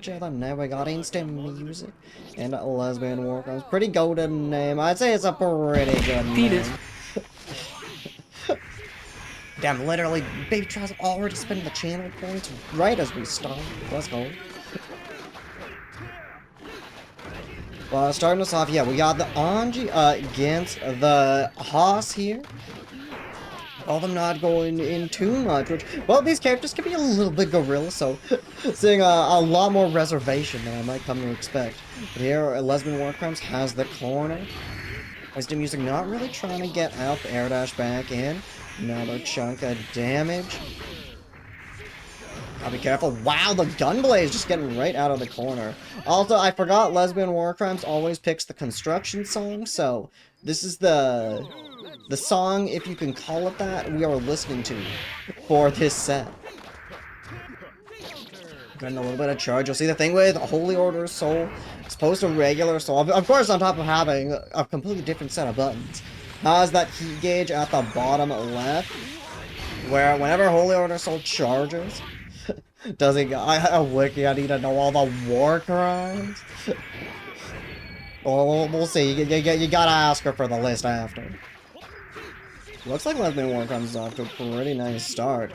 each other. Now we got InstantMusic and lesbianwarcrimes. Pretty golden name. I'd say it's a pretty good name. Damn, literally, Baby Trials already spending the channel points right as we start. Let's go. Well, starting us off, yeah, we got the Anji against the Haas here. All of them not going in too much, which, well, these characters can be a little bit gorilla, so seeing a lot more reservation than I might come to expect. But here, lesbianwarcrimes has the corner. InstantMusic not really trying to get out the air dash back in. Another chunk of damage. Gotta be careful. Wow, the gunblade is just getting right out of the corner. Also, I forgot lesbianwarcrimes always picks the construction song, so this is the song, if you can call it that, we are listening to for this set. Getting a little bit of charge. You'll see the thing with Holy Order Soul as opposed to regular Soul. Of course, on top of having a completely different set of buttons, has that heat gauge at the bottom left, where whenever Holy Order Soul charges, does it go? I need to know all the war crimes. Well, we'll see. You gotta ask her for the list after. Looks like lesbianwarcrimes is off to a pretty nice start.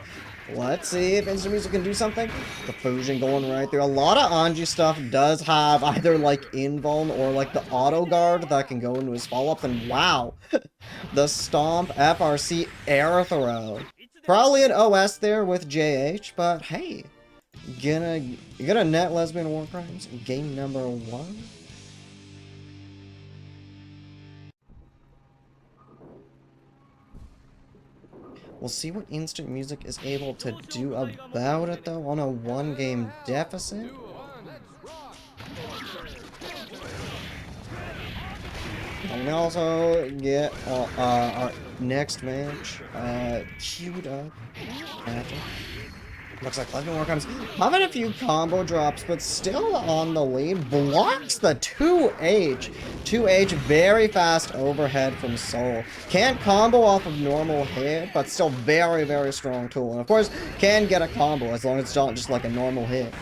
Let's see if InstantMusic can do something. The fusion going right through. A lot of Anji stuff does have either like invuln or like the auto guard that can go into his follow-up. And wow, the stomp FRC air throw. Probably an OS there with JH, but hey, you gonna net lesbianwarcrimes in game number 1. We'll see what InstantMusic is able to do about it, though, on a 1-game deficit. And we also get our next match queued up after. Looks like lesbianwarcrimes having a few combo drops, but still on the lead. Blocks the 2H. 2H very fast overhead from Soul. Can't combo off of normal hit, but still very, very strong tool. And of course, can get a combo as long as it's not just like a normal hit.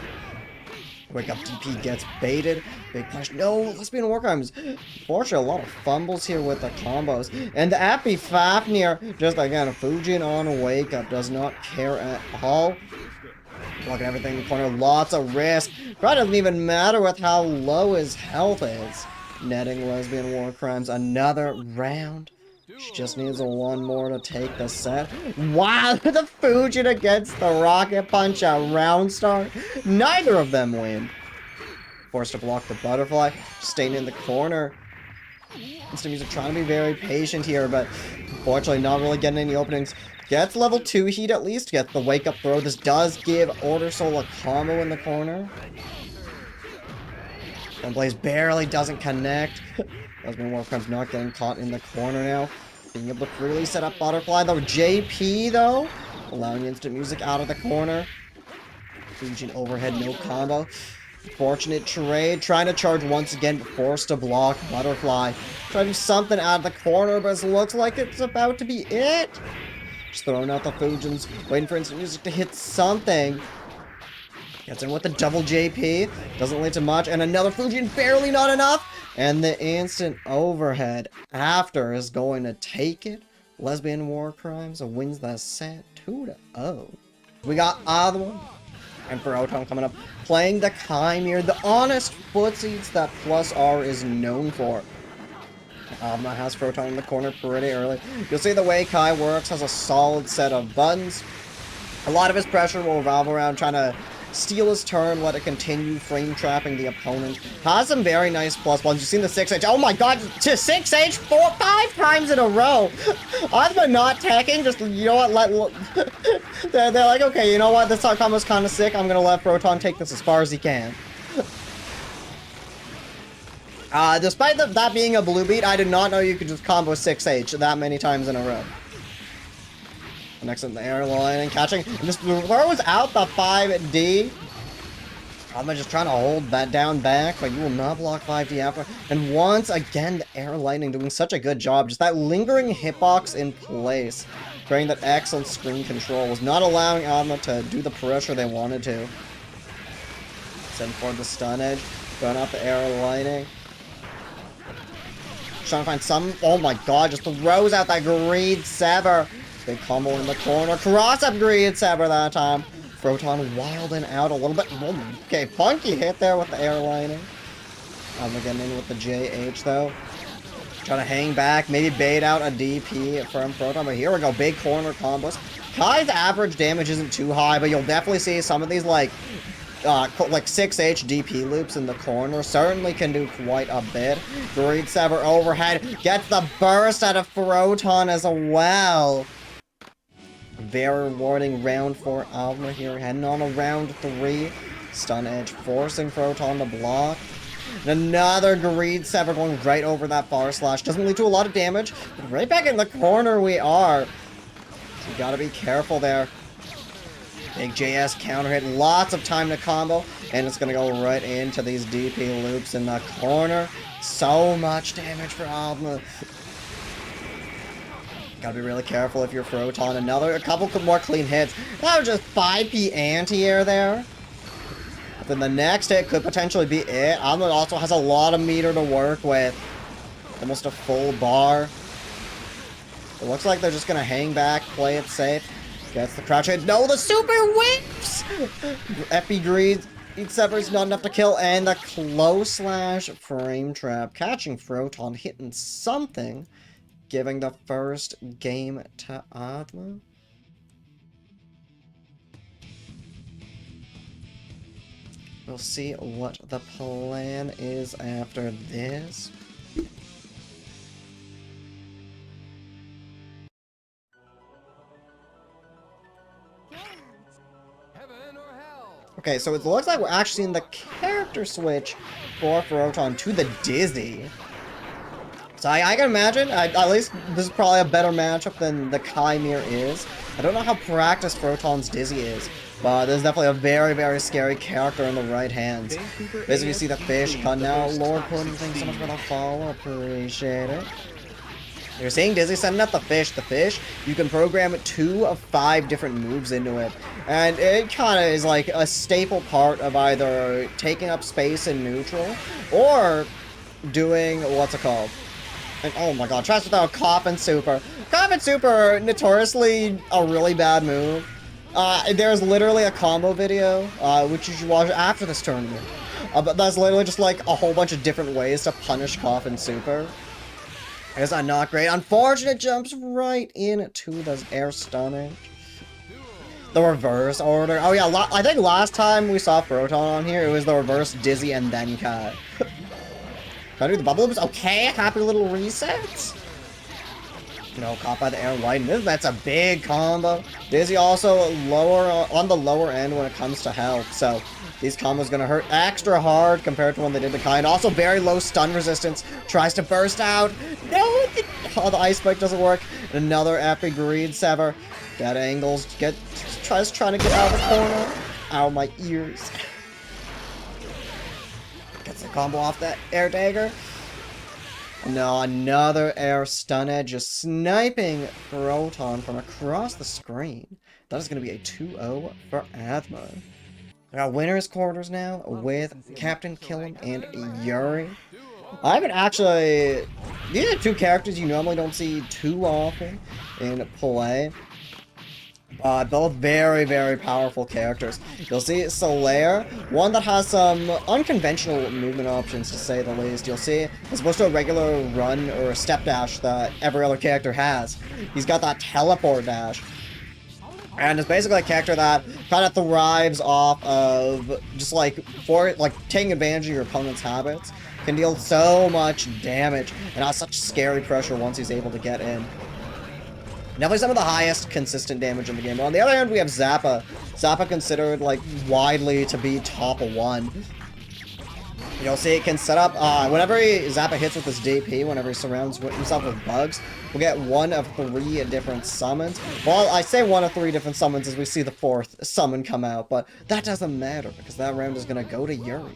Wake up DP gets baited. Big push. No, lesbianwarcrimes. Fortunately, a lot of fumbles here with the combos. And the Appy Fafnir, just again, Fujin on wake up. Does not care at all. Blocking everything in the corner. Lots of risk. Probably doesn't even matter with how low his health is. Netting lesbianwarcrimes another round. She just needs one more to take the set. Wow, the Fujin against the Rocket Punch at round start. Neither of them win. Forced to block the butterfly. Staying in the corner. InstantMusic trying to be very patient here, but unfortunately not really getting any openings. Gets level 2 heat at least. Gets the wake up throw. This does give Order Soul a combo in the corner. Blaze barely doesn't connect. lesbianwarcrimes not getting caught in the corner now. Being able to freely set up butterfly though. JP though, allowing InstantMusic out of the corner. Fujin overhead, no combo. Fortunate trade. Trying to charge once again, but forced to block butterfly. Try to do something out of the corner, but it looks like it's about to be it. Just throwing out the Fujins, waiting for InstantMusic to hit something. Gets in with the double JP. Doesn't lead to much. And another Fujin, barely not enough. And the instant overhead after is going to take it. lesbianwarcrimes wins the set 2-0. We got other one. And Froton coming up. Playing the Chimere. The honest footsies that +R is known for. That has Froton in the corner pretty early. You'll see the way Ky works. Has a solid set of buttons. A lot of his pressure will revolve around trying to steal his turn, let it continue frame trapping the opponent. Has some very nice +1s. You've seen the 6H. Oh my god, to 6H 5 times in a row. Either not teching, just, you know what, they're like, okay, you know what, this combo's kind of sick. I'm gonna let Froton take this as far as he can. Despite that being a blue beat, I did not know you could just combo 6H that many times in a row. Next in the airline and catching. And this throw is out the 5D. I'm just trying to hold that down back, but you will not block 5D after. And once again, the air lightning doing such a good job. Just that lingering hitbox in place. Creating that excellent screen control. Was not allowing Adma to do the pressure they wanted to. Send for the stun edge. Going off the air lightning. Trying to find some... Oh my god, just throws out that Greed Sever. Big combo in the corner. Cross up Greed Sever that time. Froton wilding out a little bit. Okay, funky hit there with the air lightning. Getting in with the JH though. Trying to hang back, maybe bait out a DP from Froton, but here we go, big corner combos. Kai's average damage isn't too high, but you'll definitely see some of these like 6H DP loops in the corner. Certainly can do quite a bit. Greed Sever overhead, gets the burst out of Froton as well. Very rewarding round for Alma here, heading on a round 3. Stun edge, forcing Froton to block. And another Greed Sever going right over that bar slash. Doesn't lead to a lot of damage, but right back in the corner we are. So you gotta be careful there. Big JS counter hit, lots of time to combo, and it's gonna go right into these DP loops in the corner. So much damage for Alma. Gotta be really careful if you're Froton. A couple more clean hits. That was just 5p anti-air there. Then the next hit could potentially be it. Alma also has a lot of meter to work with. Almost a full bar. It looks like they're just gonna hang back, play it safe. Gets the crouch hit. No, the super whips! Epi Greed Sever's not enough to kill. And the close slash frame trap. Catching Froton, hitting something. Giving the first game to Alma. We'll see what the plan is after this. Okay, so it looks like we're actually seeing the character switch for Froton to the Dizzy. So I can imagine, at least this is probably a better matchup than the Chimere is. I don't know how practiced Froton's Dizzy is, but there's definitely a very, very scary character in the right hands. Basically, you see the fish cut now. Lord Pudding, thanks so much for the follow. Appreciate it. You're seeing Dizzy sending up the fish. The fish, you can program 2 of 5 different moves into it. And it kind of is like a staple part of either taking up space in neutral or doing, what's it called? And, oh my god, tries without Coffin Super. Coffin Super, notoriously a really bad move. There's literally a combo video, which you should watch after this tournament. But that's literally just like a whole bunch of different ways to punish Coffin Super. Is that not great? Unfortunate jumps right into the air stunning. The reverse order. Oh yeah, I think last time we saw Froton on here, it was the reverse Dizzy and then Kai. Can I do the bubble loops? Okay, happy little resets. No, caught by the air lightning. That's a big combo. Dizzy also on the lower end when it comes to health, so these combos gonna hurt extra hard compared to when they did the Kai. And also very low stun resistance. Tries to burst out. No, oh, the ice spike doesn't work. Another epic Greed Sever. Dead angles. Trying to get out of the corner. Ow, my ears. Gets the combo off that air dagger. No, another air stun edge, just sniping Froton from across the screen. That is going to be a 2-0 for Athma. I got winners quarters now with kaptinkillem and Yurrie. I haven't actually... These are 2 characters you normally don't see too often in play. Both very, very powerful characters. You'll see Solaire, one that has some unconventional movement options, to say the least. You'll see, as opposed to a regular run or a step dash that every other character has, he's got that teleport dash. And it's basically a character that kind of thrives off of just taking advantage of your opponent's habits. Can deal so much damage and has such scary pressure once he's able to get in. Definitely some of the highest consistent damage in the game. But on the other hand, we have Zappa. Zappa considered, widely to be top 1. You'll see it can set up, whenever Zappa hits with his DP, whenever he surrounds himself with bugs, we'll get 1 of 3 different summons. Well, I say 1 of 3 different summons as we see the 4th summon come out, but that doesn't matter, because that round is going to go to Yurrie.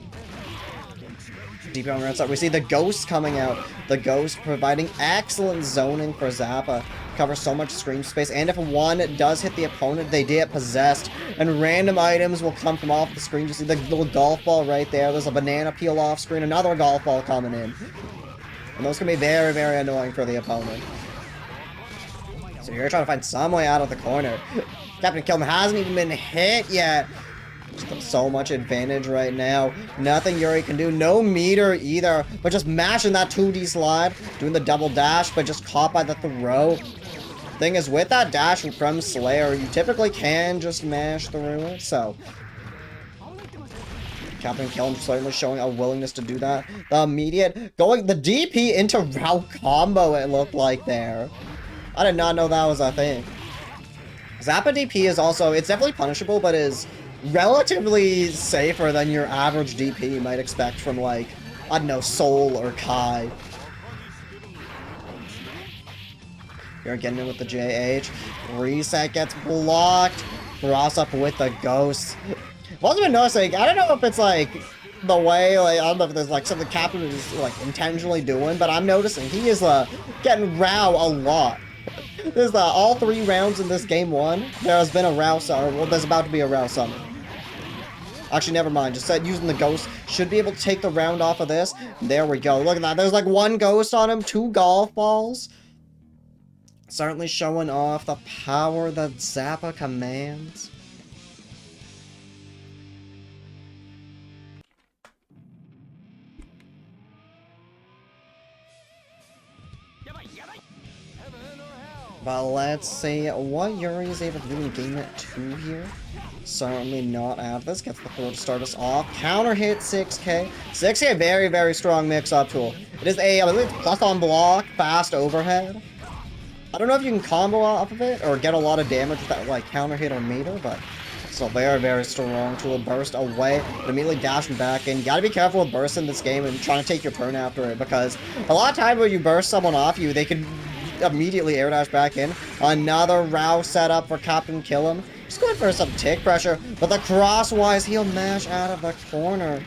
DP on round start, we see the Ghost coming out. The Ghost providing excellent zoning for Zappa. cover so much screen space, and if one does hit the opponent, they get possessed, and random items will come from off the screen. You see the little golf ball right there. There's a banana peel off screen, another golf ball coming in. And those can be very, very annoying for the opponent. So you're trying to find some way out of the corner. kaptinkillem hasn't even been hit yet. Just so much advantage right now. Nothing Yurrie can do. No meter either. But just mashing that 2D slide. Doing the double dash, but just caught by the throw. Thing is, with that dash from Slayer, you typically can just mash through it. So kaptinkillem certainly showing a willingness to do that. The immediate going the DP into route combo, it looked like there. I did not know that was a thing. Zappa DP is also, it's definitely punishable, but is relatively safer than your average DP you might expect from, like, I don't know, Soul or Ky. You're getting in with the JH. Reset gets blocked. Cross up with the ghost. I've also been noticing, I don't know if it's, like, the way, like, I don't know if there's, like, something Captain is, like, intentionally doing, but I'm noticing he is, getting Row a lot. There's, all 3 rounds in this game 1, there has been a Row summon. Well, there's about to be a Row summon. Actually, never mind. Just said using the ghost. Should be able to take the round off of this. There we go. Look at that. There's, like, 1 ghost on him, 2 golf balls. Certainly showing off the power that Zappa commands. But let's see what Yurrie is able to do in game 2 here. Certainly not out of this. Gets the 4 to start us off. Counter hit 6K. 6K, very, very strong mix-up tool. It is a, I believe it's plus on block, fast overhead. I don't know if you can combo off of it or get a lot of damage with that, like, counter hit or meter, but it's a very, very strong tool. Burst away, but immediately dashing back in. You gotta be careful with burst in this game and trying to take your turn after it, because a lot of times when you burst someone off you, they can immediately air dash back in. Another Row setup for kaptinkillem. He's going for some tick pressure, but the crosswise heel mash out of the corner.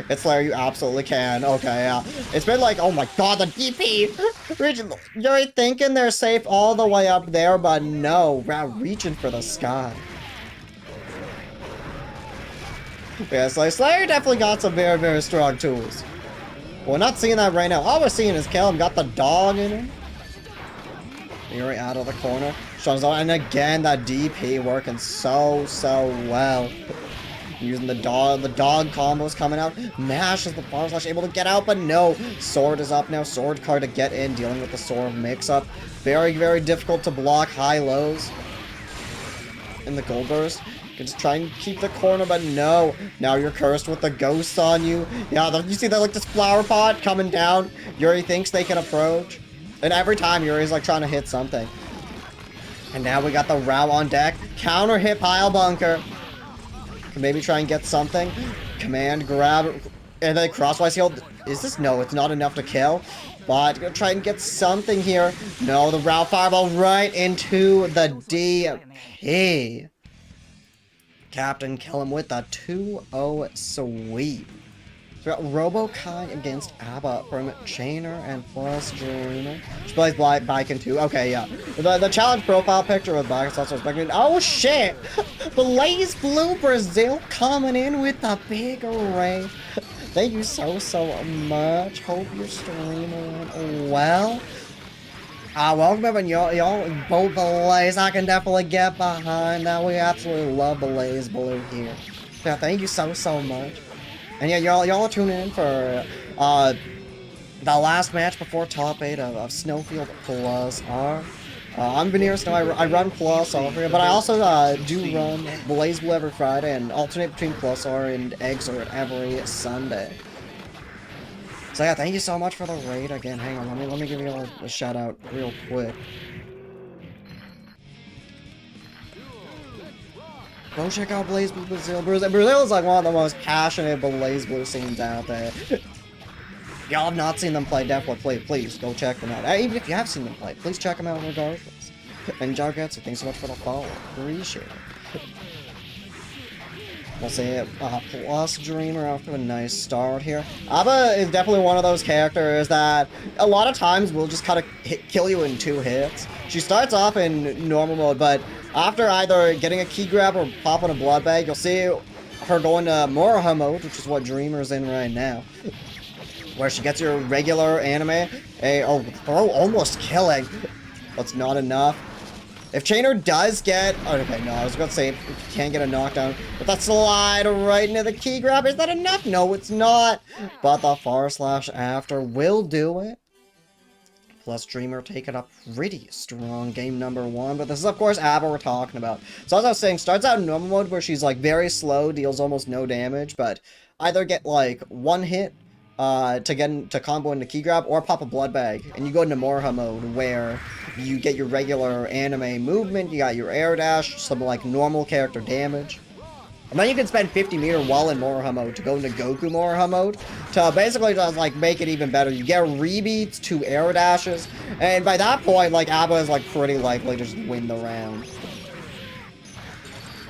It's Slayer, you absolutely can. Okay, yeah. It's been like, oh my god, the DP! You're thinking they're safe all the way up there, but no. Row reaching for the sky. Yeah, Slayer definitely got some very, very strong tools. We're not seeing that right now. All we're seeing is Killem got the dog in him. Yurrie out of the corner. And again, that DP working so well. Using the dog combos coming out. Mash is the bar slash able to get out, but no. Sword is up now. Sword card to get in, dealing with the sword mix-up. Very, very difficult to block high lows. In the gold burst. You can just try and keep the corner, but no. Now you're cursed with the ghosts on you. Yeah, you see that, like, this flower pot coming down. Yurrie thinks they can approach. And every time Yurie's, like, trying to hit something. And now we got the Row on deck. Counter hit pile bunker. Can maybe try and get something. Command grab. And then crosswise heal. Is this? No, it's not enough to kill. But gonna try and get something here. No, the Row fireball right into the DP. kaptinkillem with a 2-0 sweep. So we got Robo Ky against ABBA from Chainer and plusdream3r. She plays Biken too. Okay, yeah. The challenge profile picture with Biken also expected. Oh shit! Blaze Blue Brazil coming in with a big array. Thank you so much. Hope your stream went well. Welcome everyone, y'all both Blaze. I can definitely get behind that. We absolutely love Blaze Blue here. Yeah, thank you so much. And yeah, y'all are tuning in for the last match before top 8 of SnowField +R. I'm Veneer Snow. I run +R here, but I also do run Blaze Blue every Friday and alternate between +R and Exert every Sunday. So yeah, thank you so much for the raid again. Hang on, let me give you all a shout out real quick. Go check out Blaze Blue Brazil. Brazil is like one of the most passionate Blaze Blue scenes out there. If y'all have not seen them play, definitely please go check them out. Even if you have seen them play, please check them out regardless. And Jargetsu, thanks so much for the follow. Appreciate it. We'll say plus Dreamer off to a nice start here. Abba is definitely one of those characters that a lot of times will just kind of kill you in 2 hits. She starts off in normal mode, but after either getting a key grab or popping a blood bag, you'll see her going to Moroha mode, which is what Dreamer's in right now. Where she gets your regular anime, throw almost killing. That's not enough. If Chainer does get... Oh, okay, no, I was going to say if you can't get a knockdown. But that slide right into the key grab, is that enough? No, it's not. But the far slash after will do it. Plus Dreamer taking a pretty strong game number 1. But this is, of course, Abba we're talking about. So as I was saying, starts out in normal mode where she's, like, very slow, deals almost no damage. But either get, like, 1 hit to combo into key grab or pop a blood bag, and you go into Moroha mode where you get your regular anime movement, you got your air dash, some like normal character damage, and then you can spend 50 meter while in Moroha mode to go into Goku Moroha mode to basically just like make it even better. You get rebeats, 2 air dashes, and by that point like Abba is like pretty likely to just win the round.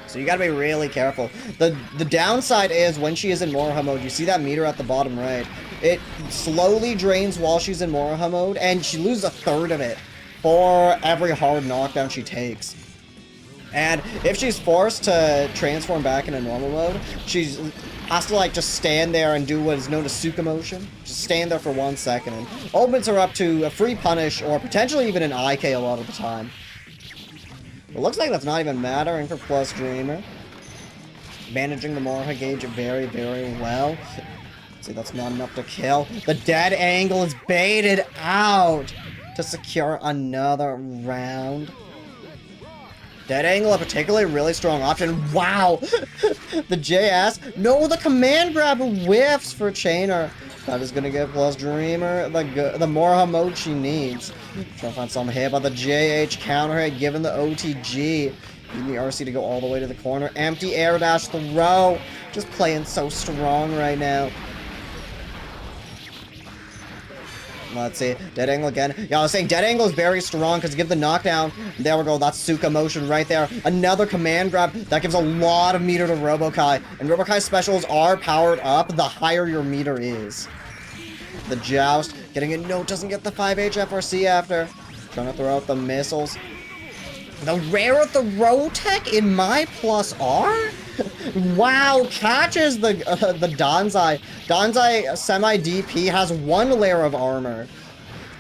So you gotta be really careful. The downside is when she is in Moroha mode, you see that meter at the bottom right. It slowly drains while she's in Moroha mode, and she loses 1/3 of it for every hard knockdown she takes. And if she's forced to transform back into normal mode, she has to like just stand there and do what is known as Suka motion. Just stand there for 1 second, and opens her up to a free punish or potentially even an IK a lot of the time. It looks like that's not even mattering for Plus Dreamer. Managing the Moroha gauge very, very well. See, that's not enough to kill. The dead angle is baited out to secure another round. Dead angle, a particularly really strong option. Wow! The JS. No, the command grab whiffs for Chainer. That is gonna give Plus Dreamer the Moroha mode she needs. Trying to find some hit, but the JH counter hit given the OTG. Using the RC to go all the way to the corner. Empty air dash throw. Just playing so strong right now. Let's see. Dead angle again. Yeah, I was saying dead angle is very strong because give the knockdown. There we go. That's Suka motion right there. Another command grab. That gives a lot of meter to Robo Ky. And Robo Ky's specials are powered up the higher your meter is. The joust. Getting it. No, doesn't get the 5H FRC after. Trying to throw out the missiles. The rare throw tech in my plus R? Wow, catches the Danzai. Danzai semi-DP has 1 layer of armor.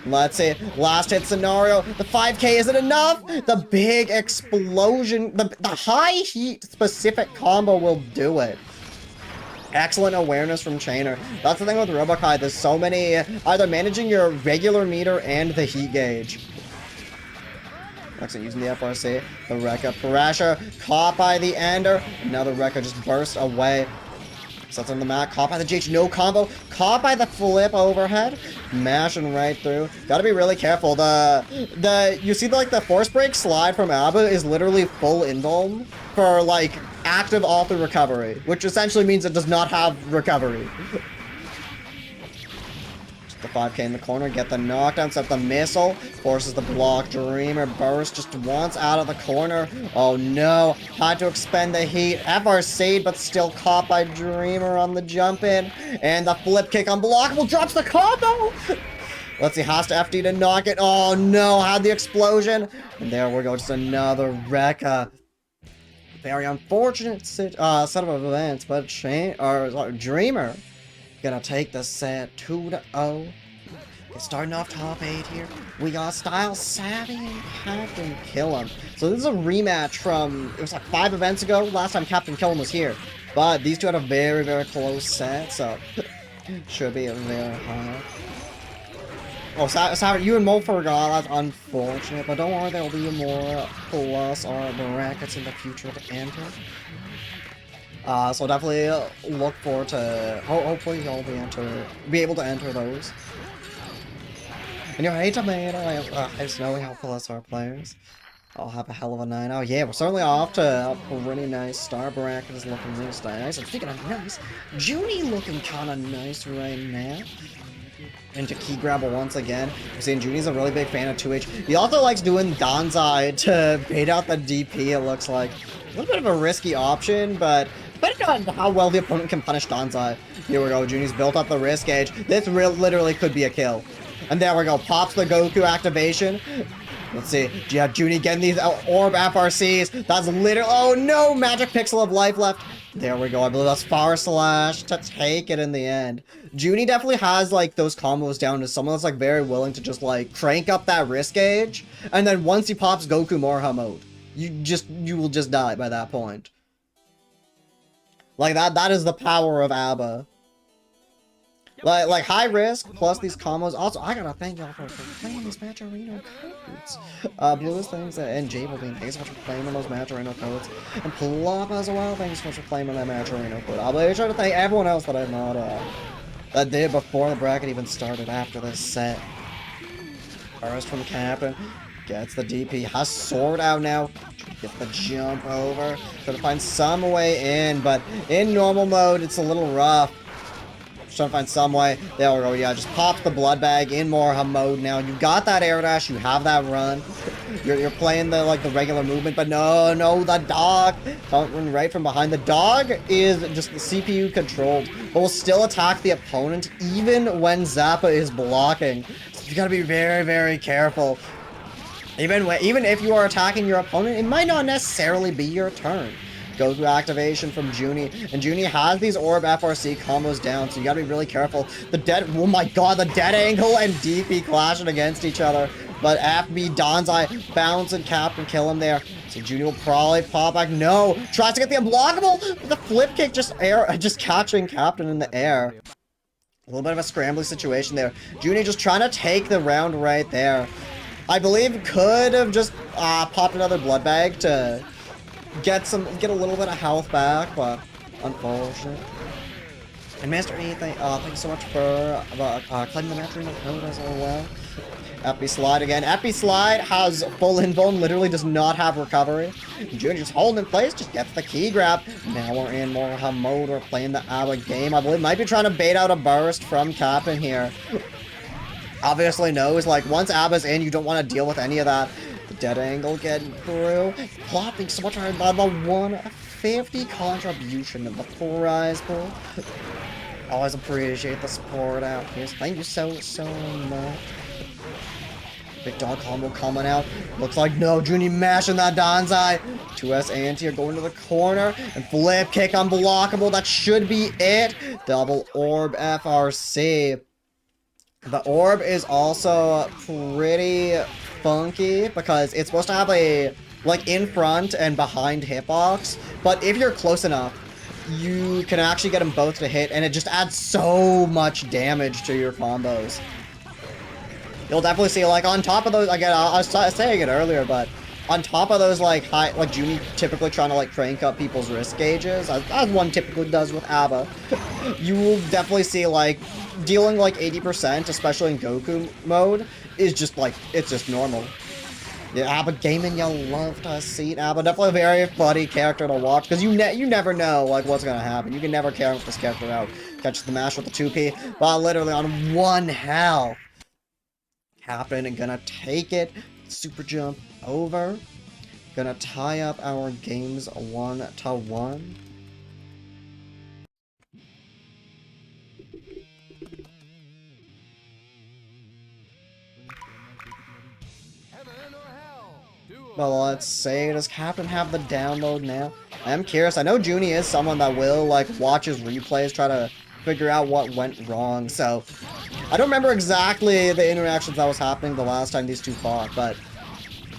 Let's see. Last hit scenario. The 5K isn't enough. The big explosion. The high heat specific combo will do it. Excellent awareness from Chainer. That's the thing with Robo Ky. There's so many, either managing your regular meter and the heat gauge. Excellent, using the FRC. The Rekka pressure. Caught by the Ender. Another Rekka just burst away. Sets on the mat. Caught by the GH. No combo. Caught by the flip overhead. Mashing right through. Gotta be really careful. You see like the force break slide from Abba is literally full invuln for like active author recovery, which essentially means it does not have recovery. The 5K in the corner, get the knockdown, set the missile, forces the block, Dreamer burst just once out of the corner. Oh no, had to expend the heat, FRC'd, but still caught by Dreamer on the jump in, and the flip kick unblockable, drops the combo! Let's see, has to FD to knock it, oh no, had the explosion, and there we go, just another Rekka. Very unfortunate set of events, but Dreamer gonna take the set 2-0. Starting off top 8 here. We got Style Savvy and kaptinkillem. So this is a rematch from, it was like 5 events ago, last time kaptinkillem was here. But these two had a very, very close set, so should be a very high. Oh, Savvy, you and Mo forgot, that's unfortunate, but don't worry, there will be more plus R brackets in the future to enter. So definitely look forward to, hopefully you'll be able to enter those. Anyway, hey Tomato, I just know how plus our players. I'll have a hell of a night. Oh yeah, we're certainly off to a pretty nice start. Bracket is looking really nice. And speaking of nice, Junie looking kind of nice right now. Into key grabber once again. We're seeing Junie's a really big fan of 2H. He also likes doing Danzai to bait out the DP, it looks like. A little bit of a risky option, but Depending on how well the opponent can punish Danzai. Here we go, Junie's built up the risk gauge. This literally could be a kill. And there we go, pops the Goku activation. Let's see, yeah, Junie getting these orb FRCs. That's literally, oh no, magic pixel of life left. There we go, I believe that's Far Slash to take it in the end. Junie definitely has, like, those combos down to someone that's, like, very willing to just, like, crank up that risk gauge. And then once he pops Goku Morha mode, you will just die by that point. Like, that is the power of ABBA. Like high risk, plus these combos. Also, I gotta thank y'all for playing these Matcherino codes. Bluest things and Javelin, thanks so much for playing those Matcherino codes. And Plop as well, thanks so much for playing that Matcherino code. I'll be sure to thank everyone else that I've not, that did before the bracket even started after this set. Burst from Captain, gets the DP, has Sword out now. Gets the jump over, trying to find some way in, but in normal mode, it's a little rough. Trying to find some way. There we go. Yeah, just pops the blood bag in Morha mode now. You got that air dash. You have that run. You're playing the regular movement, but no, the dog coming right from behind. The dog is just the CPU controlled, but will still attack the opponent even when Zappa is blocking. So you gotta be very, very careful. Even if you are attacking your opponent, it might not necessarily be your turn. Goku activation from Junie, and Junie has these orb FRC combos down, so you gotta be really careful. Oh my god, the dead angle and DP clashing against each other, but FB Danzai bounce and kaptinkillem there, so Junie will probably pop back. No, tries to get the unblockable, the flip kick just catching Captain in the air. A little bit of a scrambling situation there. Junie just trying to take the round right there. I believe could have just popped another blood bag to get a little bit of health back, but unfortunate. And Master E, thank you so much for claiming the Matcherino code as well. Epi Slide again. Epi Slide has full invuln, literally does not have recovery. Junie just holding in place, just gets the key grab. Now we're in Morha mode, we're playing the ABBA game. I believe might be trying to bait out a burst from Captain here. Obviously knows, like, once ABBA's in, you don't want to deal with any of that. The dead angle getting through. Plopping so much hard by the 150 contribution of the prize pool. Always appreciate the support out here. Thank you so much. Big dog combo coming out. Looks like no, Junie mashing that Danzai. 2S anti are going to the corner. And flip kick unblockable. That should be it. Double orb FRC. The orb is also pretty funky because it's supposed to have a, like, in front and behind hitbox. But if you're close enough, you can actually get them both to hit, and it just adds so much damage to your combos. You'll definitely see, like, on top of those, again, I was saying it earlier, but on top of those, like, Junie typically trying to, like, crank up people's risk gauges, as one typically does with ABBA, you will definitely see, like, dealing, like, 80%, especially in Goku mode, is just, like, it's just normal. Yeah, ABBA gaming, you'll love to see it. ABBA, definitely a very funny character to watch, because you never know, like, what's gonna happen. You can never count this character out. Catches the mash with the 2P, but literally on 1 health. Captain and gonna take it. Super jump over. Gonna tie up our games 1-1. Well, let's say, does Captain have the download now? I'm curious. I know Junie is someone that will, like, watch his replays, try to figure out what went wrong, so I don't remember exactly the interactions that was happening the last time these two fought, but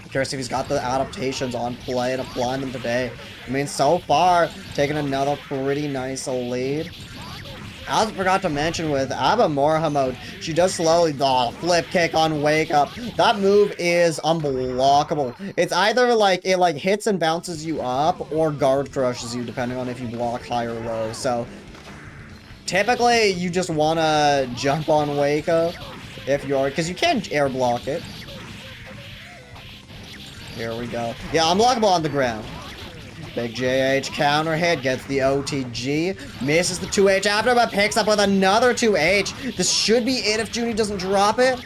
I'm curious if he's got the adaptations on play and applying them today. I mean, so far, taking another pretty nice lead. I also forgot to mention with ABBA Morha mode, she does slowly flip kick on wake up. That move is unblockable. It's either like it hits and bounces you up or guard crushes you depending on if you block high or low. So typically you just wanna jump on wake up if you're, because you can air block it. Here we go. Yeah, unblockable on the ground. Big JH counter hit, gets the OTG, misses the 2H after, but picks up with another 2H. This should be it if Junie doesn't drop it.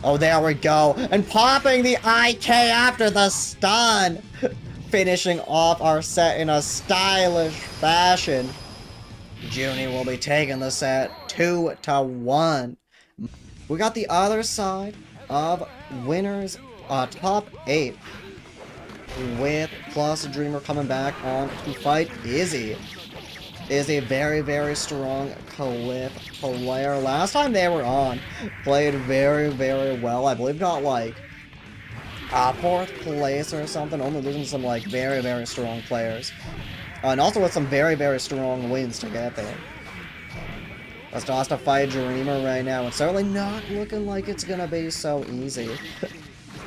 Oh, there we go. And popping the IK after the stun. finishing off our set in a stylish fashion. Junie will be taking the set 2-1. We got the other side of winners top 8 with plusdream3r coming back on to fight Izzy. Is a very, very strong Kliff player. Last time they were on, played very, very well. I believe got like 4th place or something, only losing some like very, very strong players. And also with some very, very strong wins to get there. Let's toss to fight Dreamer right now. It's certainly not looking like it's gonna be so easy.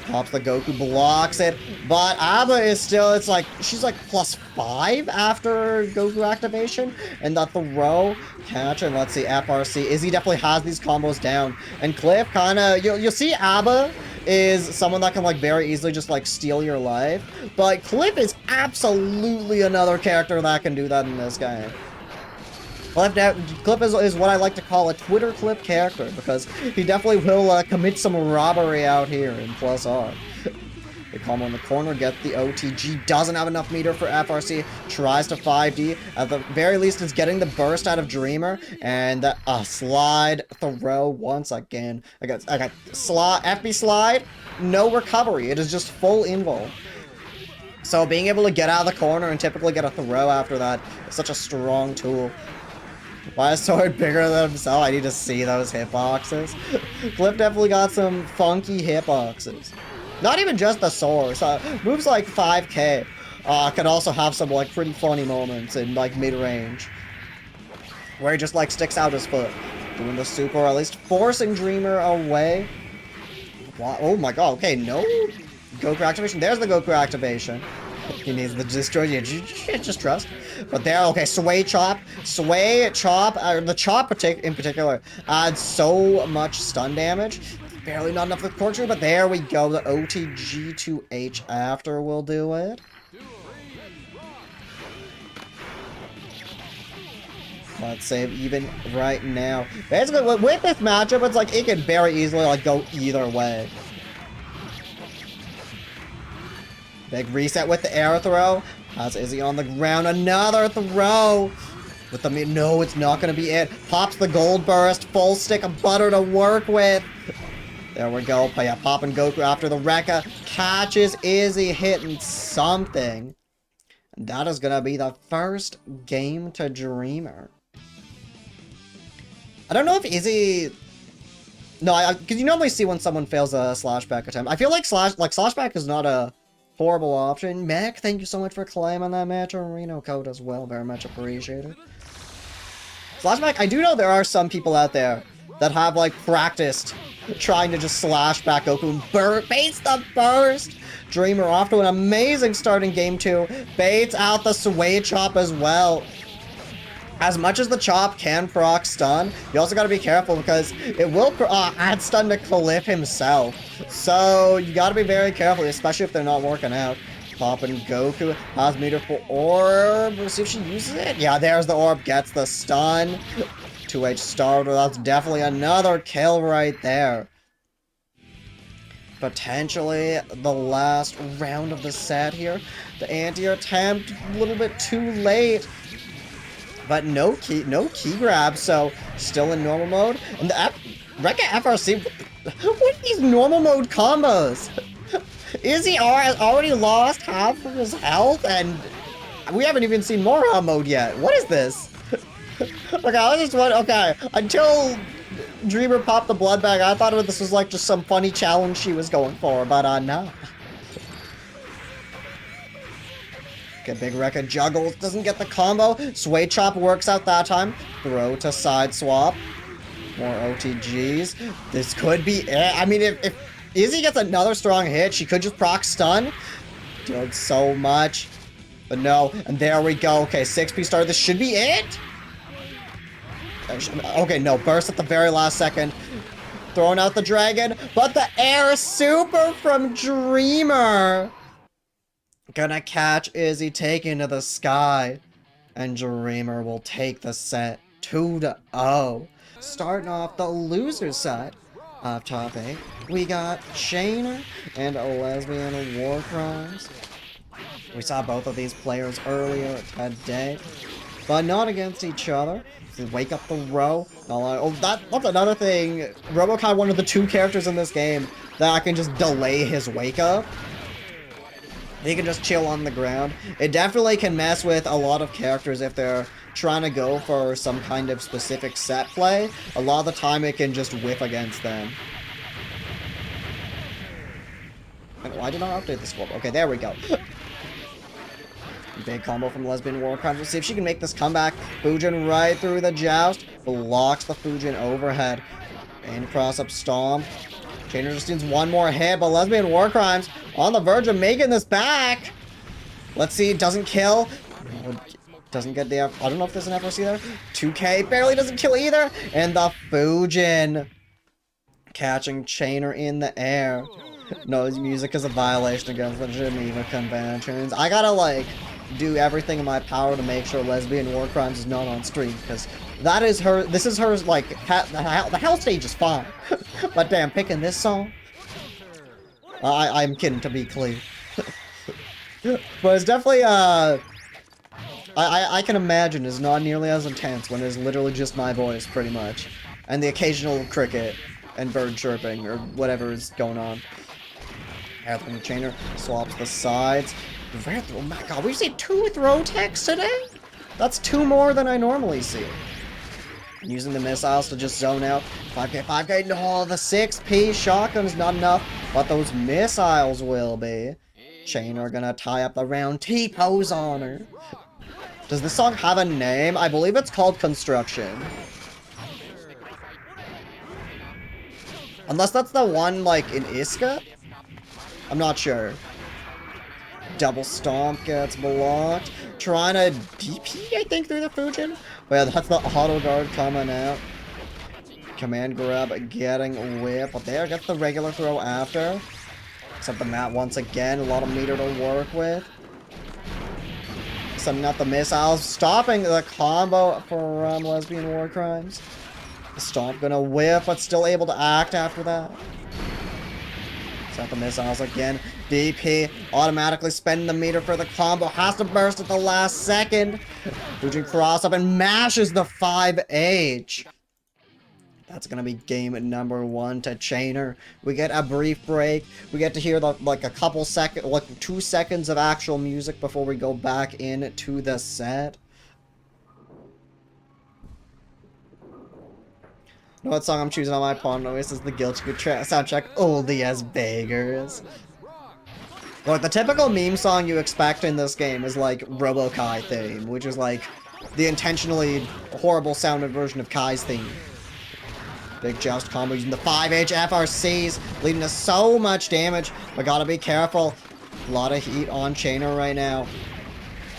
Pops the Goku, blocks it, but Abba is still, it's like, she's like +5 after Goku activation, and the throw, catch, and let's see, FRC, Izzy definitely has these combos down, and Kliff kinda, you'll see Abba is someone that can like very easily just like steal your life, but Kliff is absolutely another character that can do that in this game. Kliff is what I like to call a Twitter clip character, because he definitely will commit some robbery out here in +R. They combo in the corner, get the OTG, doesn't have enough meter for FRC, tries to 5D, at the very least is getting the burst out of Dreamer, and a slide throw once again. I got FB slide, no recovery, it is just full invul. So being able to get out of the corner and typically get a throw after that is such a strong tool. Why is sword bigger than himself? I need to see those hitboxes. Kliff definitely got some funky hitboxes. Not even just the sword. So moves like 5k. Could also have some like pretty funny moments in like mid-range. Where he just like sticks out his foot. Doing the super, or at least forcing Dreamer away. Oh my god, okay, no Goku activation. There's the Goku activation. He needs the destroy. Yeah, just trust. But there, okay, sway chop, the chop in particular adds so much stun damage. Barely not enough with torture, but there we go. The OTG2H after will do it. Let's save even right now. Basically, with this matchup, it's like it could very easily like go either way. Big reset with the air throw. Has Izzy on the ground. Another throw. With the no, it's not going to be it. Pops the gold burst. Full stick of butter to work with. There we go. Yeah, popping Goku after the Rekka. Catches Izzy hitting something. And that is going to be the first game to Dreamer. I don't know if Izzy... No, because you normally see when someone fails a slashback attempt. I feel like slashback is not a horrible option. Mac, thank you so much for claiming that match Reno code as well. Very much appreciated. Slashback, I do know there are some people out there that have like practiced trying to just slash back Goku and baits the burst. Dreamer off to an amazing start in game 2. Baits out the sway chop as well. As much as the chop can proc stun, you also gotta be careful because it will add stun to Kliff himself. So you gotta be very careful, especially if they're not working out. Popping Goku, has meter for orb. We'll see if she uses it. Yeah, there's the orb, gets the stun. 2H starter, that's definitely another kill right there. Potentially the last round of the set here. The anti-attempt, a little bit too late. But no key grab, so still in normal mode. And the Rekka FRC, what are these normal mode combos? Izzy has already lost half of his health, and we haven't even seen Mora mode yet. What is this? Okay, I was just wondering, okay, until Dreamer popped the blood bag, I thought this was like just some funny challenge she was going for, but no. Okay, big Rekka juggles, doesn't get the combo. Sway chop works out that time. Throw to side swap. More OTGs. This could be it. I mean, if Izzy gets another strong hit, she could just proc stun. Did so much. But no, and there we go. Okay, 6P star. This should be it. Okay, no, burst at the very last second. Throwing out the dragon, but the air super from Dreamer. Gonna catch Izzy, taken to the sky. And Dreamer will take the set 2-0. Starting off the loser side of top 8, we got Chainer and Lesbianwarcrimes. We saw both of these players earlier today, but not against each other. So wake up the row. Oh, that's another thing. Robo Ky, one of the 2 characters in this game that I can just delay his wake up. He can just chill on the ground. It definitely can mess with a lot of characters if they're trying to go for some kind of specific set play. A lot of the time it can just whiff against them. And why did I update the scope? Okay, there we go. Big combo from lesbianwarcrimes. Let's see if she can make this comeback. Fujin right through the joust. Blocks the Fujin overhead. And cross up stomp. Chainer just needs one more hit, but lesbianwarcrimes on the verge of making this back. Let's see, doesn't kill. Doesn't get the I don't know if there's an FRC there. 2K barely doesn't kill either. And the Fujin catching Chainer in the air. No, his music is a violation against the Geneva Conventions. I gotta, like, do everything in my power to make sure lesbianwarcrimes is not on stream, because that is her, this is her, like, the hell stage is fine. But damn, picking this song? I'm kidding, to be clear. But it's definitely, I can imagine it's not nearly as intense when it's literally just my voice, pretty much. And the occasional cricket and bird chirping, or whatever is going on. From the Chainer swaps the sides. Oh my god, we've seen 2 throw techs today? That's 2 more than I normally see. Using the missiles to just zone out. 5K, 5K, no, the 6P shotgun's not enough, but those missiles will be. Chainer gonna tie up the round T-pose on her. Does this song have a name? I believe it's called Construction. Unless that's the one, like, in Iska? I'm not sure. Double stomp gets blocked. Trying to DP, I think, through the Fujin. But yeah, that's the auto guard coming out. Command grab getting whipped. But there, gets the regular throw after. Except the mat once again. A lot of meter to work with. Sending out the missiles. Stopping the combo from lesbianwarcrimes. Stomp gonna whip, but still able to act after that. Set the missiles again. DP automatically spending the meter for the combo. Has to burst at the last second. Fujin cross up and mashes the 5H. That's gonna be game number 1 to Chainer. We get a brief break. We get to hear like a couple seconds, like 2 seconds of actual music before we go back into the set. You know what song I'm choosing on my pawn noise? This is the Guilty Gear soundtrack, oldie as beggars. Look, the typical meme song you expect in this game is like Robo Ky theme, which is like the intentionally horrible sounded version of Ky's theme. Big joust combo using the 5H FRCs, leading to so much damage, but gotta be careful. A lot of heat on Chainer right now.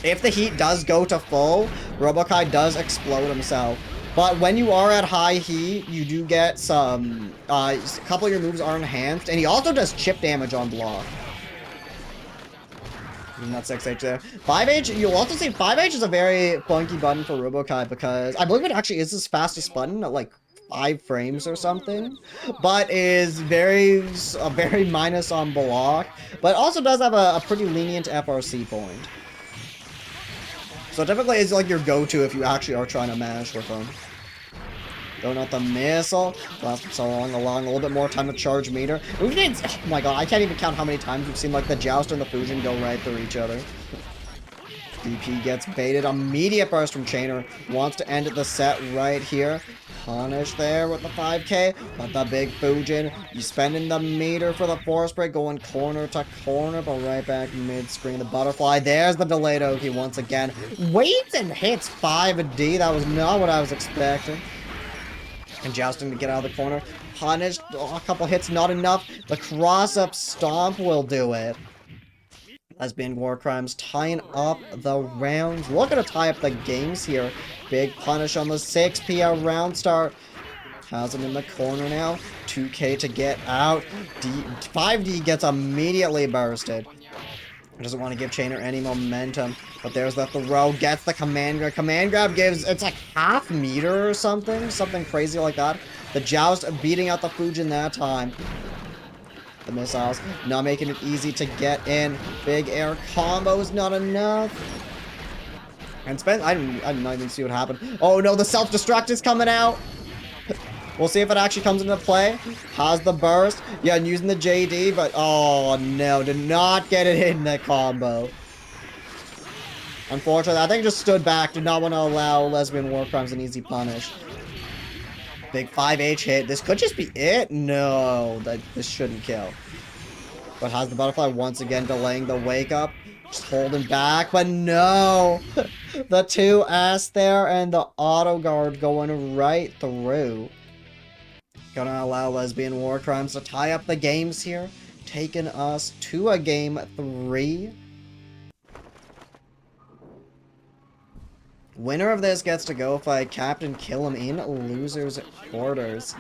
If the heat does go to full, Robo Ky does explode himself. But when you are at high heat, you do get some, a couple of your moves are enhanced, and he also does chip damage on block. Not 6H there. 5H, you'll also see 5H is a very funky button for Robo Ky because I believe it actually is his fastest button at like 5 frames or something, but is very minus on block, but also does have a pretty lenient FRC point. So typically it's like your go-to if you actually are trying to mash with them. Going out the missile. Lasts so long, allowing a little bit more time to charge meter. We've seen, oh my god, I can't even count how many times we've seen like the Joust and the Fujin go right through each other. DP gets baited. Immediate burst from Chainer. Wants to end the set right here. Punish there with the 5K. But the big Fujin. He's spending the meter for the force break. Going corner to corner. But right back mid-screen. The butterfly. There's the delayed Oki once again. Waits and hits 5D. That was not what I was expecting. And jousting to get out of the corner. Punished. Oh, a couple hits. Not enough. The cross-up stomp will do it. Lesbianwarcrimes tying up the rounds. Looking to tie up the games here. Big punish on the 6P round start. Has him in the corner now. 2K to get out. 5D gets immediately bursted. Doesn't want to give Chainer any momentum. But there's the throw. Gets the command grab. Command grab gives, it's like half meter or something. Something crazy like that. The joust beating out the Fujin that time. The missiles not making it easy to get in. Big air combos, not enough. And I didn't even see what happened. Oh no, the self-destruct is coming out. We'll see if it actually comes into play. Has the burst. Yeah, and using the JD, but oh no, did not get it in the combo. Unfortunately, I think it just stood back. Did not want to allow Lesbian War Crimes an easy punish. Big 5H hit. This could just be it. No, this shouldn't kill. But has the butterfly once again delaying the wake up. Just holding back, but no. The 2S there and the auto guard going right through. Gonna allow Lesbian War Crimes to tie up the games here. Taking us to a game 3. Winner of this gets to go fight kaptinkillem in losers quarters.